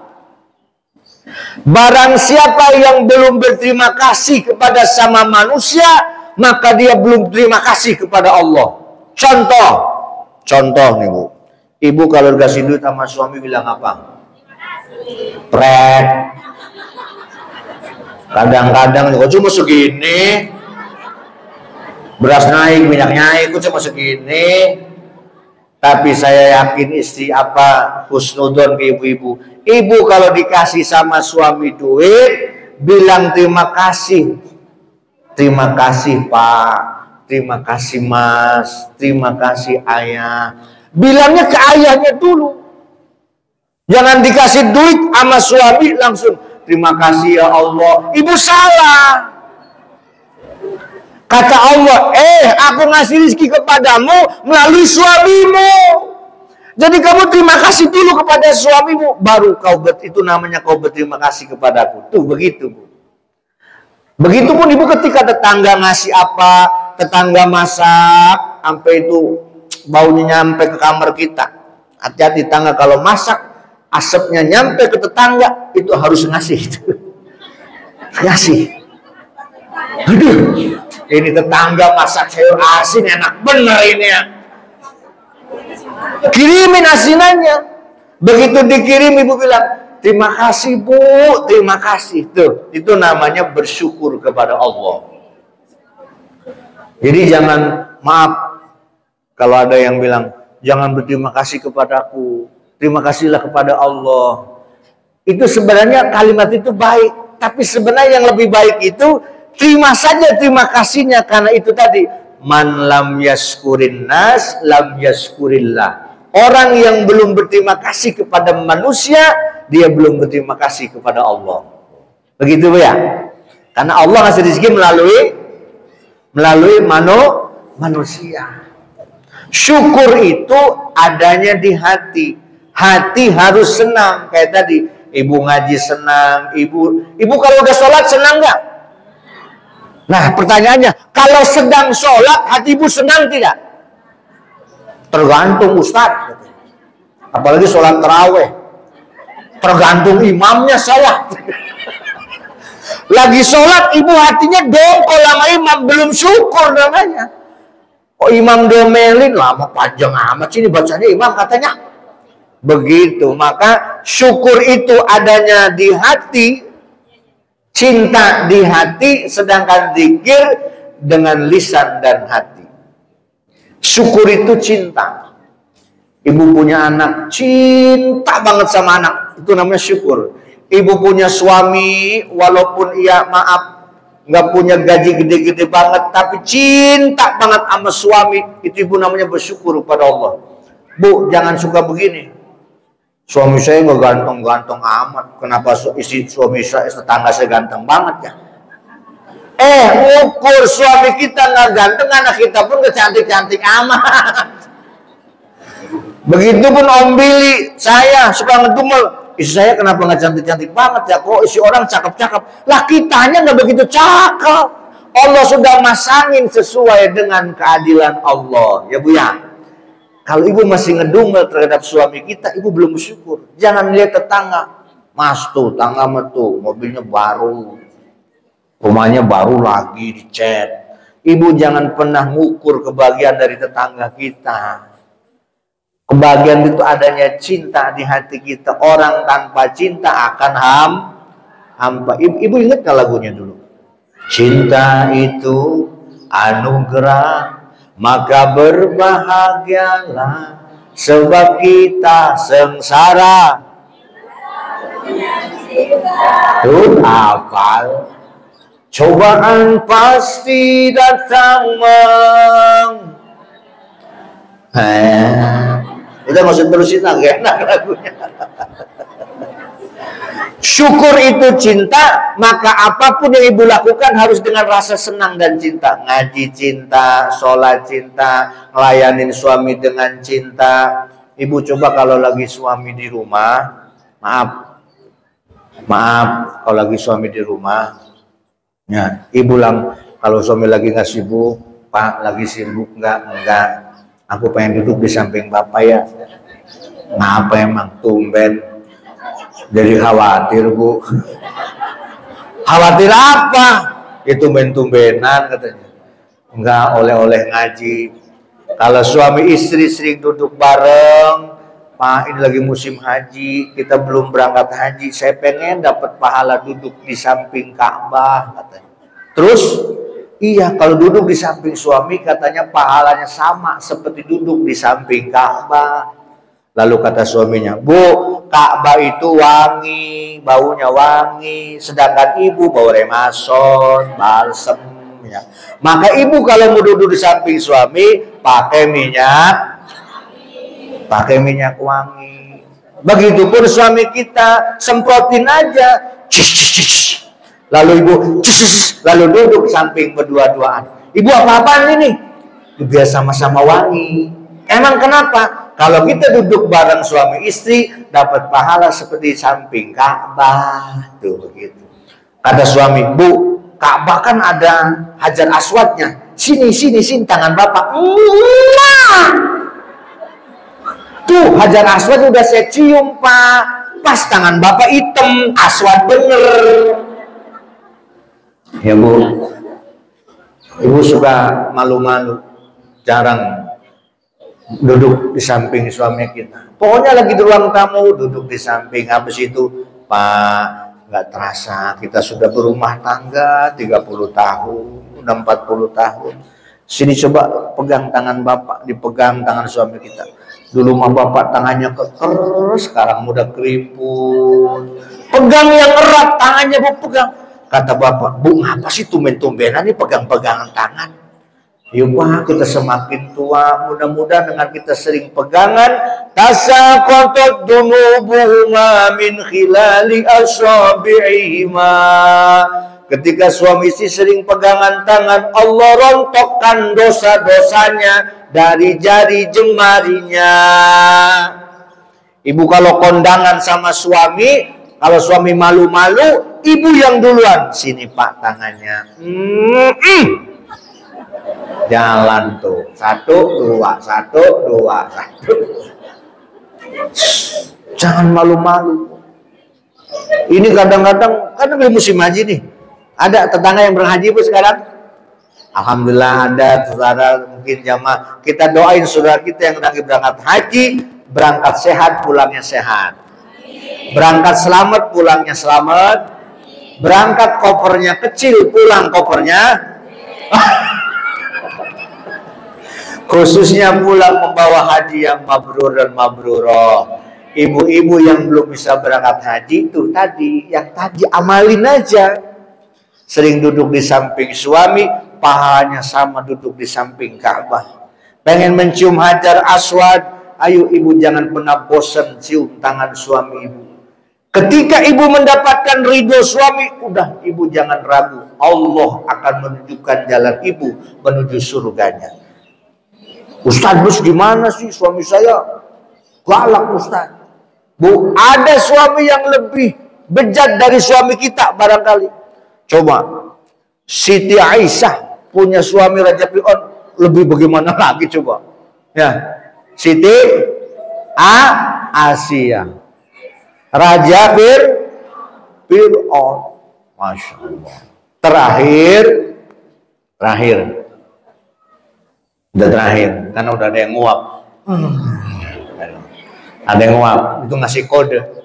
Barang siapa yang belum berterima kasih kepada sama manusia, maka dia belum terima kasih kepada Allah. Contoh nih, Bu. Ibu kalau dikasih duit sama suami bilang apa? Pret. Kadang-kadang kok cuma segini. Beras naik, minyak naik, kok cuma segini. Tapi saya yakin istri apa husnudon ke ibu-ibu. Ibu kalau dikasih sama suami duit, bilang terima kasih. Terima kasih Pak, terima kasih Mas, terima kasih Ayah. Bilangnya ke ayahnya dulu. Jangan dikasih duit sama suami langsung terima kasih ya Allah. Ibu salah. Kata Allah, aku ngasih rezeki kepadamu melalui suamimu. Jadi kamu terima kasih dulu kepada suamimu, baru itu namanya kau berterima kasih kepadaku. Tuh begitu, Bu. Begitupun ibu ketika tetangga ngasih apa, tetangga masak, sampai itu baunya nyampe ke kamar kita. Hati-hati tetangga kalau masak, asapnya nyampe ke tetangga, itu harus ngasih. Ngasih. Aduh, ini tetangga masak sayur asin enak bener ini ya. Kirimin asinannya. Begitu dikirim ibu bilang, terima kasih Bu, terima kasih. Tuh, itu namanya bersyukur kepada Allah. Jadi jangan, maaf kalau ada yang bilang jangan berterima kasih kepadaku, terima kasihlah kepada Allah. Itu sebenarnya kalimat itu baik, tapi sebenarnya yang lebih baik itu terima saja terima kasihnya, karena itu tadi man lam yaskurin nas lam yaskurillah. Orang yang belum berterima kasih kepada manusia, dia belum berterima kasih kepada Allah. Begitu ya? Karena Allah ngasih rezeki melalui manusia. Syukur itu adanya di hati. Hati harus senang. Kayak tadi, ibu ngaji senang, ibu kalau udah sholat senang nggak? Nah pertanyaannya, kalau sedang sholat hati ibu senang tidak? Tergantung Ustadz. Apalagi sholat taraweh, tergantung imamnya saya. Lagi sholat ibu hatinya dongkol sama imam, belum syukur namanya. Oh imam domelin, lama panjang amat sih bacanya imam katanya. Begitu, maka syukur itu adanya di hati, cinta di hati, sedangkan zikir dengan lisan dan hati. Syukur itu cinta. Ibu punya anak, cinta banget sama anak, itu namanya syukur. Ibu punya suami, walaupun ia maaf nggak punya gaji gede-gede banget, tapi cinta banget sama suami, itu ibu namanya bersyukur kepada Allah. Bu, jangan suka begini. Suami saya nggak ganteng-ganteng amat. Kenapa suami saya, tetangga saya ganteng banget ya? Ukur suami kita nggak ganteng, anak kita pun nggak cantik-cantik amat. Begitupun Om Billy, saya suka ngedumel. Istri saya kenapa nggak cantik-cantik banget ya? Kok isi orang cakep-cakep? Lah kitanya nggak begitu cakep. Allah sudah masangin sesuai dengan keadilan Allah. Ya Bu ya. Kalau ibu masih ngedumel terhadap suami kita, ibu belum bersyukur. Jangan lihat tetangga. Mas tuh, tangga tuh, mobilnya baru. Rumahnya baru lagi dicat. Ibu jangan pernah ngukur kebahagiaan dari tetangga kita. Kebahagiaan itu adanya cinta di hati kita. Orang tanpa cinta akan hampa. Ibu ingat gak lagunya dulu? Cinta itu anugerah, maka berbahagialah, sebab kita sengsara. Tuh hafal. Cobaan pasti datang udah nggak usah terusin lagi, enak lagunya. Syukur itu cinta, maka apapun yang ibu lakukan harus dengan rasa senang dan cinta. Ngaji cinta, sholat cinta, ngelayanin suami dengan cinta. Ibu coba kalau lagi suami di rumah, maaf kalau lagi suami di rumah, ya ibu bilang kalau suami lagi nggak sibuk, Pak lagi sibuk enggak. Aku pengen duduk di samping bapak ya. Ngapa emang tumben? Jadi khawatir Bu. Khawatir apa? Itu tumben-tumbenan katanya. Enggak, oleh-oleh ngaji. Kalau suami istri sering duduk bareng, Pak ini lagi musim haji, kita belum berangkat haji, saya pengen dapat pahala duduk di samping Ka'bah katanya. Terus iya, kalau duduk di samping suami katanya pahalanya sama seperti duduk di samping Ka'bah. Lalu kata suaminya, Bu, Ka'bah itu wangi, baunya wangi, sedangkan ibu bau remason, balsem. Ya. Maka ibu kalau mau duduk di samping suami pakai minyak wangi. Begitupun suami kita, semprotin aja. Lalu ibu lalu duduk samping berdua-duaan. Ibu apa-apaan ini? Biar sama-sama wangi. Emang kenapa? Kalau kita duduk bareng suami istri dapat pahala seperti samping Ka'bah. Tuh begitu. Kata suami, Bu, Ka'bah kan ada Hajar Aswadnya. Sini tangan Bapak. Tuh Hajar Aswad udah saya cium Pak. Pas tangan Bapak hitam, Aswad bener. Ya Bu, ibu suka malu-malu, jarang duduk di samping suami kita. Pokoknya lagi di ruang tamu, duduk di samping. Habis itu, Pak, nggak terasa kita sudah berumah tangga 30 tahun, udah 40 tahun. Sini coba pegang tangan Bapak, dipegang tangan suami kita. Dulu mah Bapak tangannya keker, sekarang udah keriput. Pegang yang erat tangannya, Bu, pegang. Kata Bapak, Bu, ngapa sih tumben-tumbenan nih pegang-pegangan tangan? Yuk Pak, kita semakin tua, mudah-mudahan dengan kita sering pegangan, tasaqatat dunubuhuma min khilali asabi'ihima. Ketika suami istri sering pegangan tangan, Allah rontokkan dosa-dosanya dari jari jemarinya. Ibu kalau kondangan sama suami, kalau suami malu-malu, ibu yang duluan. Sini Pak tangannya. Jalan tuh. 1, 2, 1, 2, 1. Jangan malu-malu. Ini kadang-kadang, kan lagi musim haji nih. Ada tetangga yang berhaji Bu sekarang? Alhamdulillah ada saudara, mungkin jamaah. Kita doain saudara kita yang lagi berangkat haji, berangkat sehat, pulangnya sehat. Berangkat selamat, pulangnya selamat. Berangkat kopernya kecil, pulang kopernya khususnya pulang membawa haji yang mabrur dan mabrurah. Ibu-ibu yang belum bisa berangkat haji itu tadi, yang tadi amalin aja. Sering duduk di samping suami, pahalanya sama duduk di samping Ka'bah. Pengen mencium Hajar Aswad, ayo ibu jangan pernah bosan cium tangan suami ibu. Ketika ibu mendapatkan ridho suami, udah ibu jangan ragu, Allah akan menunjukkan jalan ibu menuju surganya. Ustaz, bos gimana sih suami saya? Galak Ustaz. Bu, ada suami yang lebih bejat dari suami kita barangkali. Coba, Siti Aisyah punya suami Raja Fir'aun, lebih bagaimana lagi coba? Ya, Siti Asia, Raja Fir'aun, Masya Allah. Terakhir, udah terakhir, karena udah ada yang nguap. Ada yang nguap, itu ngasih kode.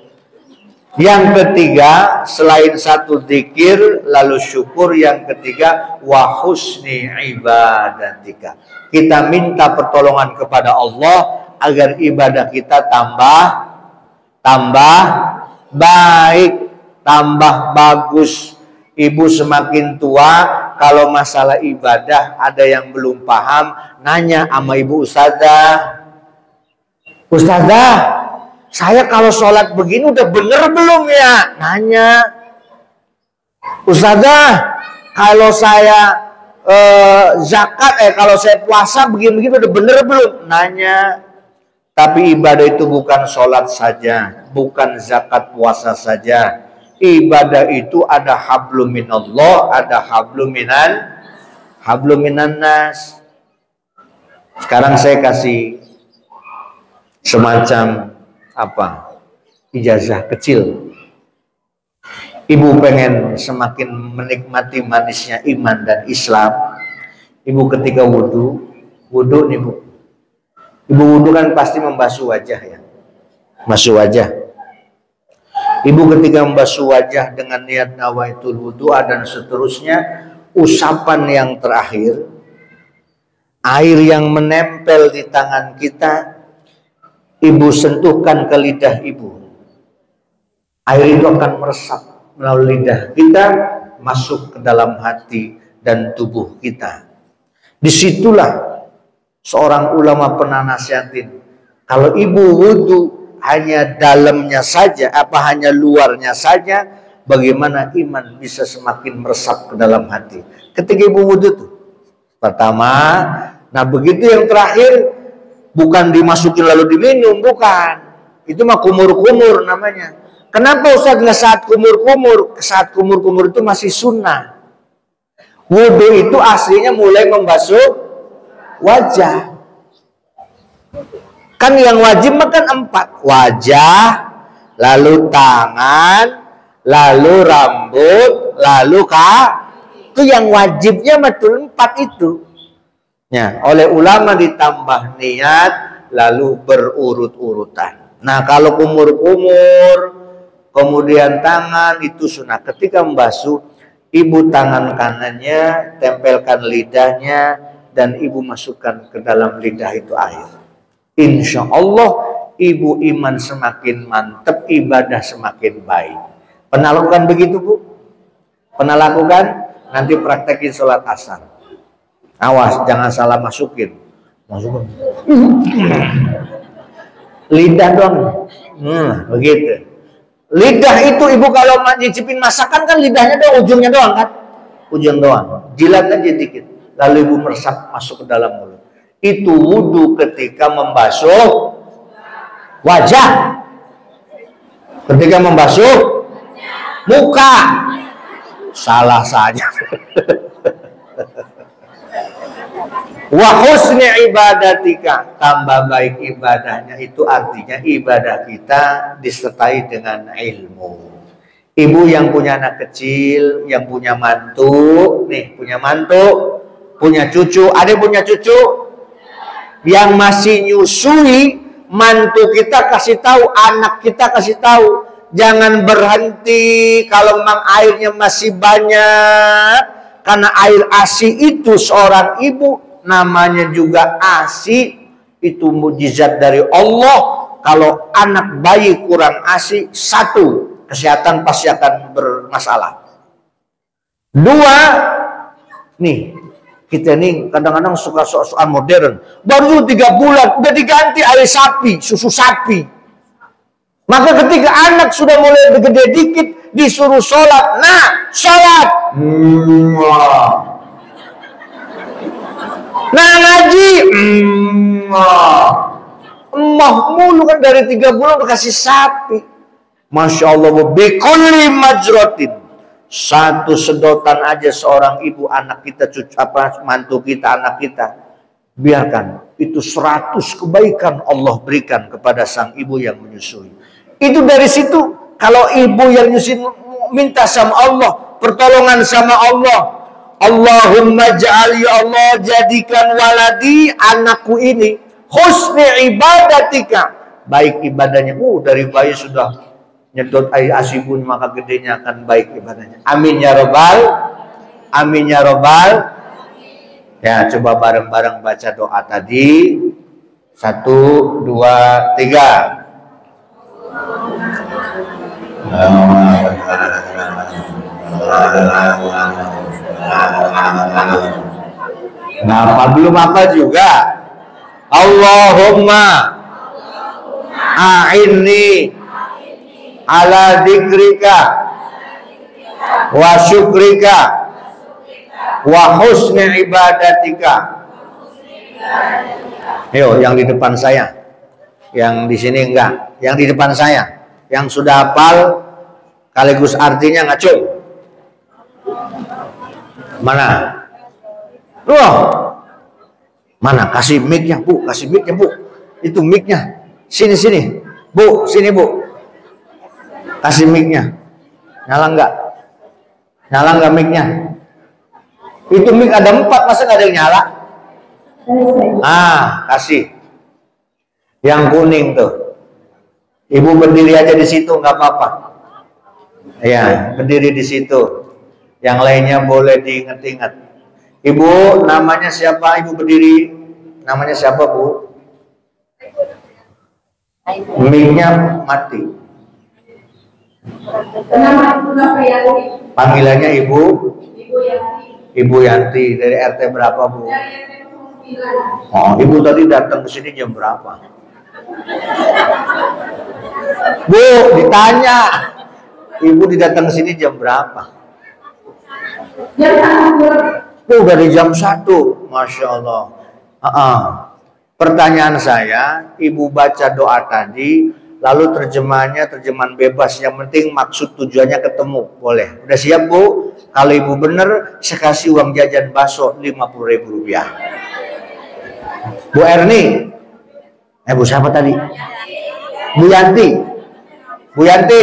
Yang ketiga, selain satu zikir, lalu syukur. Yang ketiga, wa husni ibadatika. Kita minta pertolongan kepada Allah agar ibadah kita tambah baik, tambah bagus. Ibu semakin tua, kalau masalah ibadah ada yang belum paham, nanya sama ibu ustazah. Ustazah, saya kalau sholat begini udah bener belum ya? Nanya. Ustazah, kalau saya kalau saya puasa begini-begini udah bener belum? Nanya. Tapi ibadah itu bukan sholat saja, bukan zakat puasa saja. Ibadah itu ada hablum minallah, ada hablum minan nas. Sekarang saya kasih semacam ijazah kecil. Ibu pengen semakin menikmati manisnya iman dan Islam. Ibu ketika wudhu nih Bu, ibu wudhu kan pasti membasuh wajah ya, basuh wajah. Ibu ketika membasuh wajah dengan niat nawaitul wudhu dan seterusnya, usapan yang terakhir, air yang menempel di tangan kita, ibu sentuhkan ke lidah ibu. Air itu akan meresap melalui lidah kita, masuk ke dalam hati dan tubuh kita. Disitulah seorang ulama pernah nasihatin, kalau ibu wudhu hanya dalamnya saja, hanya luarnya saja, bagaimana iman bisa semakin meresap ke dalam hati. Ketika ibu wudhu tuh, pertama, nah begitu yang terakhir, bukan dimasukin lalu diminum, bukan. Itu mah kumur-kumur namanya. Kenapa Ustaz nggak saat kumur-kumur? Saat kumur-kumur itu masih sunnah. Wudhu itu aslinya mulai membasuh wajah. Kan yang wajib makan 4. Wajah, lalu tangan, lalu rambut, lalu itu yang wajibnya betul 4 itu. Ya, oleh ulama ditambah niat, lalu berurut-urutan. Nah, kalau kumur-kumur, kemudian tangan itu sunnah. Ketika membasuh, ibu tangan kanannya tempelkan lidahnya dan ibu masukkan ke dalam lidah itu air. Insya Allah ibu iman semakin mantap, ibadah semakin baik. Pernah lakukan begitu Bu? Pernah lakukan? Nanti praktekin sholat asar. Awas jangan salah masukin. Lidah dong. Begitu. Lidah itu ibu kalau nyicipin masakan kan lidahnya doang, ujungnya doang kan? Ujung doang. Jilat aja dikit. Lalu ibu meresap masuk ke dalam mulut. Itu wudhu ketika membasuh wajah. Ketika membasuh muka. Salah saja. Wa husni ibadatika, tambah baik ibadahnya, itu artinya ibadah kita disertai dengan ilmu. Ibu yang punya anak kecil, yang punya mantu, nih punya mantu, punya cucu, ada yang punya cucu, yang masih nyusui, mantu kita kasih tahu, anak kita kasih tahu, jangan berhenti kalau memang airnya masih banyak, karena air ASI itu seorang ibu namanya juga ASI, itu mukjizat dari Allah. Kalau anak bayi kurang ASI, satu, kesehatan pasti akan bermasalah. Dua, nih kita nih kadang-kadang suka soal modern. Baru 3 bulan udah diganti air sapi, susu sapi. Maka ketika anak sudah mulai gede dikit disuruh sholat, nah sholat. Nah ngaji, emah mulu kan dari 3 bulan udah kasih sapi. Masya Allah, bikulli majrotin, satu sedotan aja seorang ibu, anak kita, cucu apa, mantu kita, anak kita, biarkan itu 100 kebaikan Allah berikan kepada sang ibu yang menyusui. Itu dari situ, kalau ibu yang menyusui minta sama Allah, pertolongan sama Allah, Allahumma ja'al, ya Allah jadikan waladi, anakku ini, husni ibadatika, baik ibadahnya. Dari bayi sudah nyedot air ASI pun maka gedenya akan baik ibadahnya. Amin ya robbal, amin ya robbal. Ya, coba bareng-bareng baca doa tadi. 1, 2, 3. Nah, belum apa juga. Allahumma a'inni ala dzikrika wa syukrika wa husni ibadatika. Yo, yang di depan saya, yang di sini enggak, yang di depan saya, yang sudah hafal sekaligus artinya ngacung. Mana? Loh, mana? Kasih mic-nya, Bu, kasih mic-nya, Bu. Itu mic-nya. Sini, Bu, sini, Bu. Kasih mic-nya. Nyala enggak? Nyala enggak mic-nya? Itu mic ada 4, masa enggak ada yang nyala? Kasih. Yang kuning tuh. Ibu berdiri aja di situ, enggak apa-apa. Ya, berdiri di situ. Yang lainnya boleh diingat-ingat. Ibu, namanya siapa? Ibu berdiri. Namanya siapa, Bu? Mic-nya mati. Panggilannya Ibu? Ibu Yanti. Dari RT berapa, Bu? Oh, Ibu tadi datang ke sini jam berapa? Bu, ditanya. Ibu datang ke sini jam berapa? Dari jam 1. Masya Allah. Pertanyaan saya, Ibu baca doa tadi, lalu terjemahannya terjemahan bebas, yang penting maksud tujuannya ketemu, boleh. Udah siap, Bu? Kalau Ibu bener, saya kasih uang jajan bakso Rp50.000. Bu Erni, Bu siapa tadi? Bu Yanti. Bu Yanti,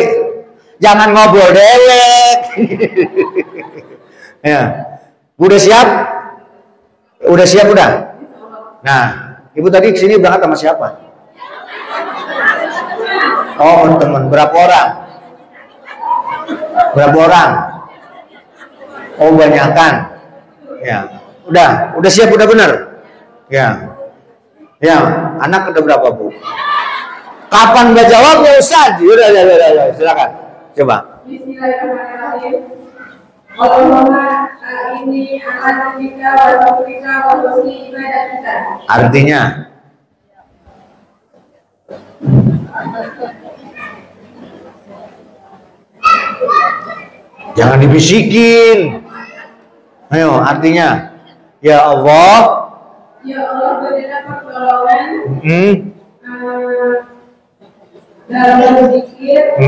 jangan ngobrol dewek. Ya, udah siap? Udah siap udah? Nah, Ibu tadi kesini berangkat sama siapa? Oh, teman. Berapa orang? Berapa orang? Oh, banyakan. Ya, udah siap, udah bener. Ya, anak udah berapa, Bu? Kapan nggak jawabnya, Ustaz? Udah, silakan. Coba. Bismillahirrahmanirrahim. Allahumma ini akan kita wa husni ibadatika. Artinya? Jangan dibisikin. Ayo, artinya, ya Allah. Ya Allah, berilah pertolongan. Dalam berzikir.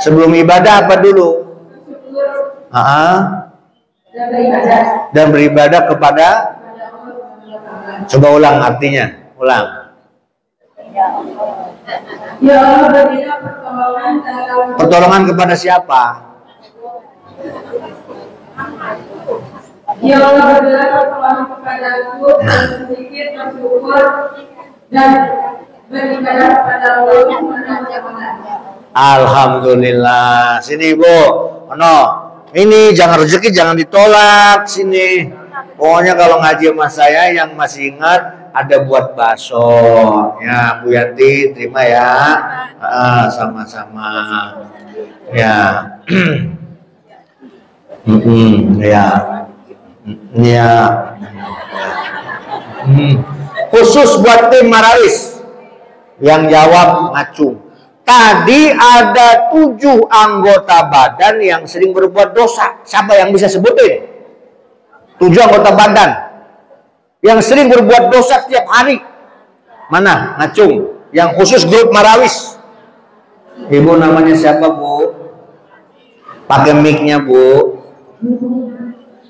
Sebelum ibadah apa dulu? Dan beribadah kepada. Coba ulang artinya. Ulang. Ya Allah berilah pertolongan dalam Pertolongan kepada siapa? Ya Allah berilah pertolongan kepadaku dan sedikit bersyukur dan beribadah kepada Allah Subhanahu wa taala. Alhamdulillah. Sini Bu, no. Ini jangan rezeki jangan ditolak sini. Pokoknya kalau ngaji sama saya yang masih ingat ada buat bakso. Ya Bu Yanti terima ya. Sama-sama. Ya. Ya. Ya. Khusus buat tim Marawis yang jawab ngacung. Tadi ada 7 anggota badan yang sering berbuat dosa. Siapa yang bisa sebutin? 7 anggota badan yang sering berbuat dosa setiap hari. Mana? Ngacung. Yang khusus grup Marawis. Ibu namanya siapa Bu? Pakai mic-nya Bu.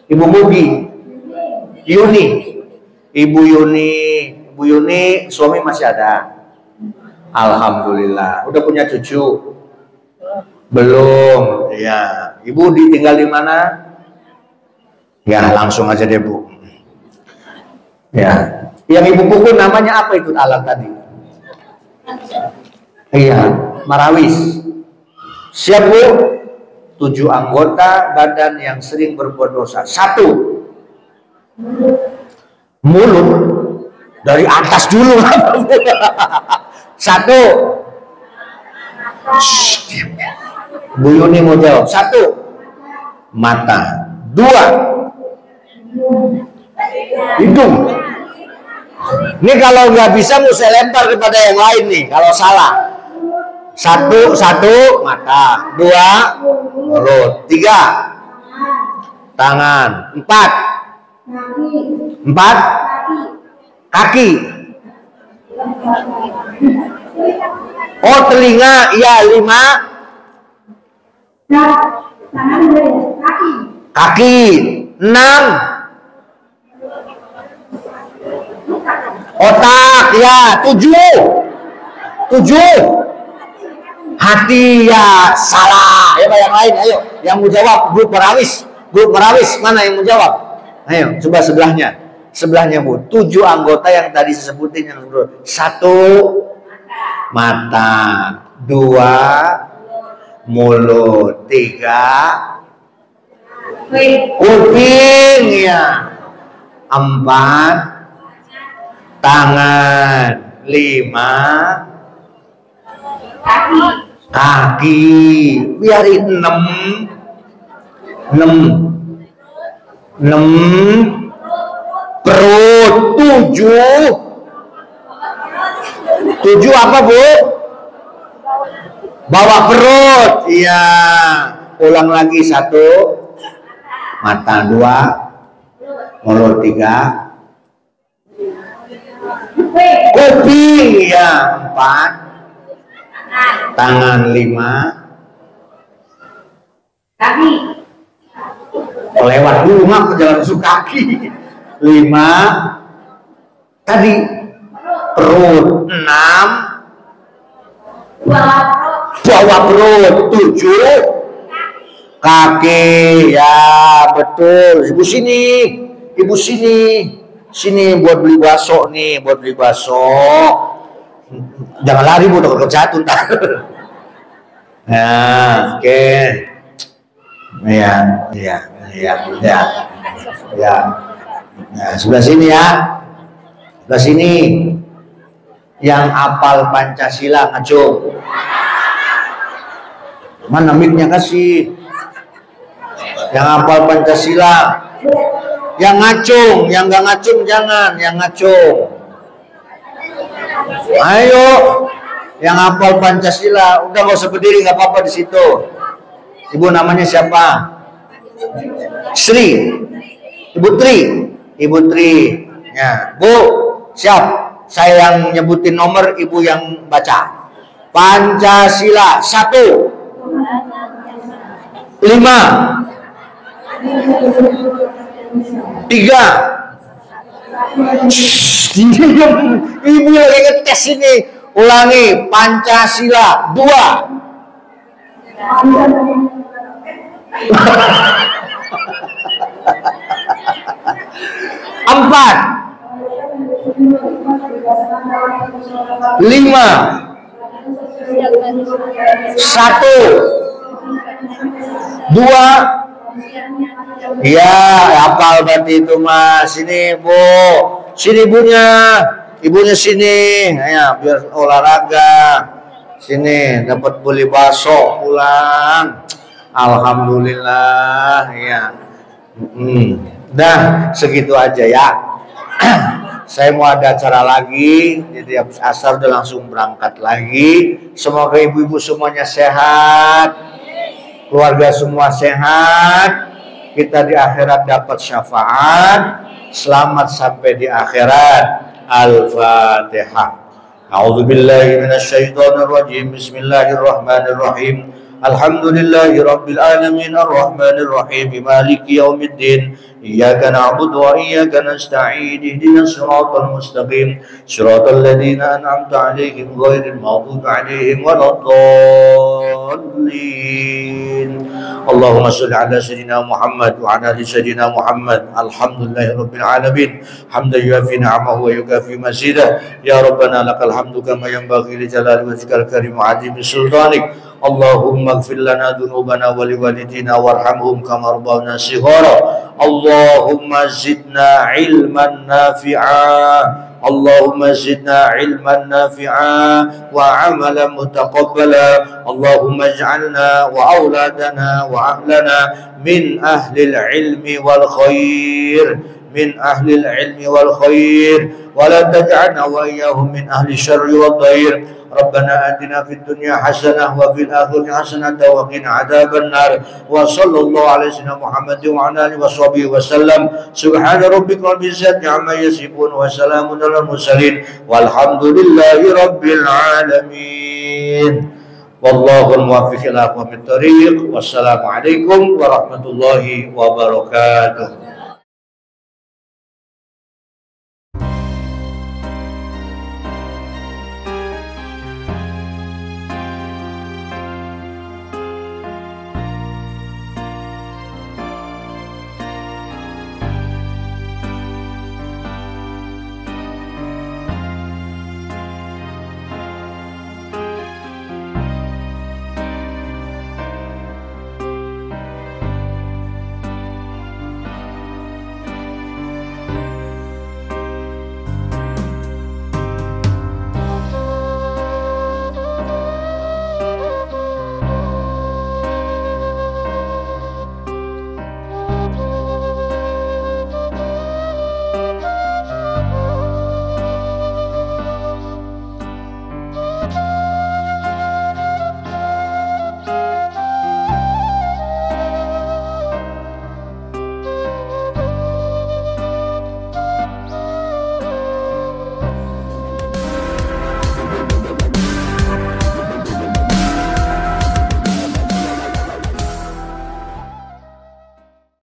Ibu Mugi. Yuni. Ibu Yuni suami masih ada. Alhamdulillah. Udah punya cucu? Belum. Ya. Ibu ditinggal di mana? Ya, langsung aja deh Bu. Ya. Yang Ibu pukul namanya apa itu alat tadi? Iya, Marawis. Siap Bu? 7 anggota badan yang sering berbuat dosa. 1. Mulut. Dari atas dulu. 1. Bu Yuni mau jawab. 1. Mata. 2. Hidung. Ini kalau nggak bisa mau saya lempar kepada yang lain nih. Kalau salah. 1 mata. 2 mulut. 3 tangan. 4 kaki. Oh telinga, iya 5 kaki. 6 otak, ya 7 hati, ya salah. Ya yang lain, ayo yang mau jawab grup Marawis mana yang mau jawab? Ayo coba sebelahnya Bu. 7 anggota yang tadi saya sebutin yang 1 mata, 2 mulut, 3 kuping, ya 4 tangan, 5 kaki, biarin 6 perut, 7 apa Bu? Bawa perut, iya. Ulang lagi 1 mata, 2 mulut, 3 kuping, ya 4 tangan, 5 kaki. Lewat dulu mah ke jalan masuk kaki. 5 tadi perut, 6 bawa perut, 7 kaki, ya betul. Ibu sini buat beli bakso nih, jangan lari Bu, takut jatuh ntar. Nah, oke. Ya. Nah, sebelah sini ya. Sebelah sini. Yang hafal Pancasila ngacung. Mana mic-nya kasih? Yang hafal Pancasila. Yang ngacung, yang nggak ngacung jangan, yang ngacung. Ayo, yang hafal Pancasila, udah nggak usah berdiri, nggak apa-apa di situ. Ibu namanya siapa? Sri, Ibu Tri. Ya, Bu, siap. Saya yang nyebutin nomor, Ibu yang baca. Pancasila 1, 5, 3. Ibu lagi ngetes ini. Ulangi, Pancasila 2. Empat. 5. 1. Dua. Ya, hafal berarti itu Mas. Sini Bu, sini ibunya sini, ya biar olahraga. Sini dapat beli bakso pulang. Alhamdulillah ya. Dah segitu aja ya. Saya mau ada acara lagi, jadi habis asar udah langsung berangkat lagi. Semoga ibu-ibu semuanya sehat, keluarga semua sehat, kita di akhirat dapat syafaat, selamat sampai di akhirat. Al-Fatihah. A'udzubillahi minasyaitonirrajim. Bismillahirrahmanirrahim. Alhamdulillahi rabbil alamin arrahmanir rahim maliki yaumiddin iyyaka na'budu wa iyyaka nasta'in ihdinas siratal mustaqim siratal ladzina an'amta 'alaihim ghairil maghdubi 'alaihim waladdallin. Allahumma shalli ala sayyidina Muhammad wa ala ali sayyidina Muhammad. Alhamdulillahi rabbil alamin hamdan yuafi ni'amahu wa yukafi mazidah. Ya rabbana lakal hamdu kama yanbaghi li jalali wajhikal karim wa 'azimi sultanik. Allahumma ighfir lana dhunubana wa liwalidina warhamhum kama rabbawna shighara. Allahumma zidna ilman nafi'a. Allahumma zidna ilman nafi'a wa amalan mutaqabbala. Allahumma ij'alna wa auladana wa ahlana min ahlil ilmi wal khair, min ahlil ilmi wal khair, wa la taj'alna wa iyyahum min ahli syarri wad dhair. Rabbana atina fid dunya hasanah wa fil akhirati hasanah wa qina adzaban nar. Wa sallallahu alaihi wasallam Muhammadin wa ala alihi washabihi wasallam. Subhana rabbika rabbil izzati amma yasifun wa salamun alal mursalin walhamdulillahi rabbil alamin. Wallahul muwaffiq ila aqwamit thoriq. Wassalamu alaikum warahmatullahi wabarakatuh.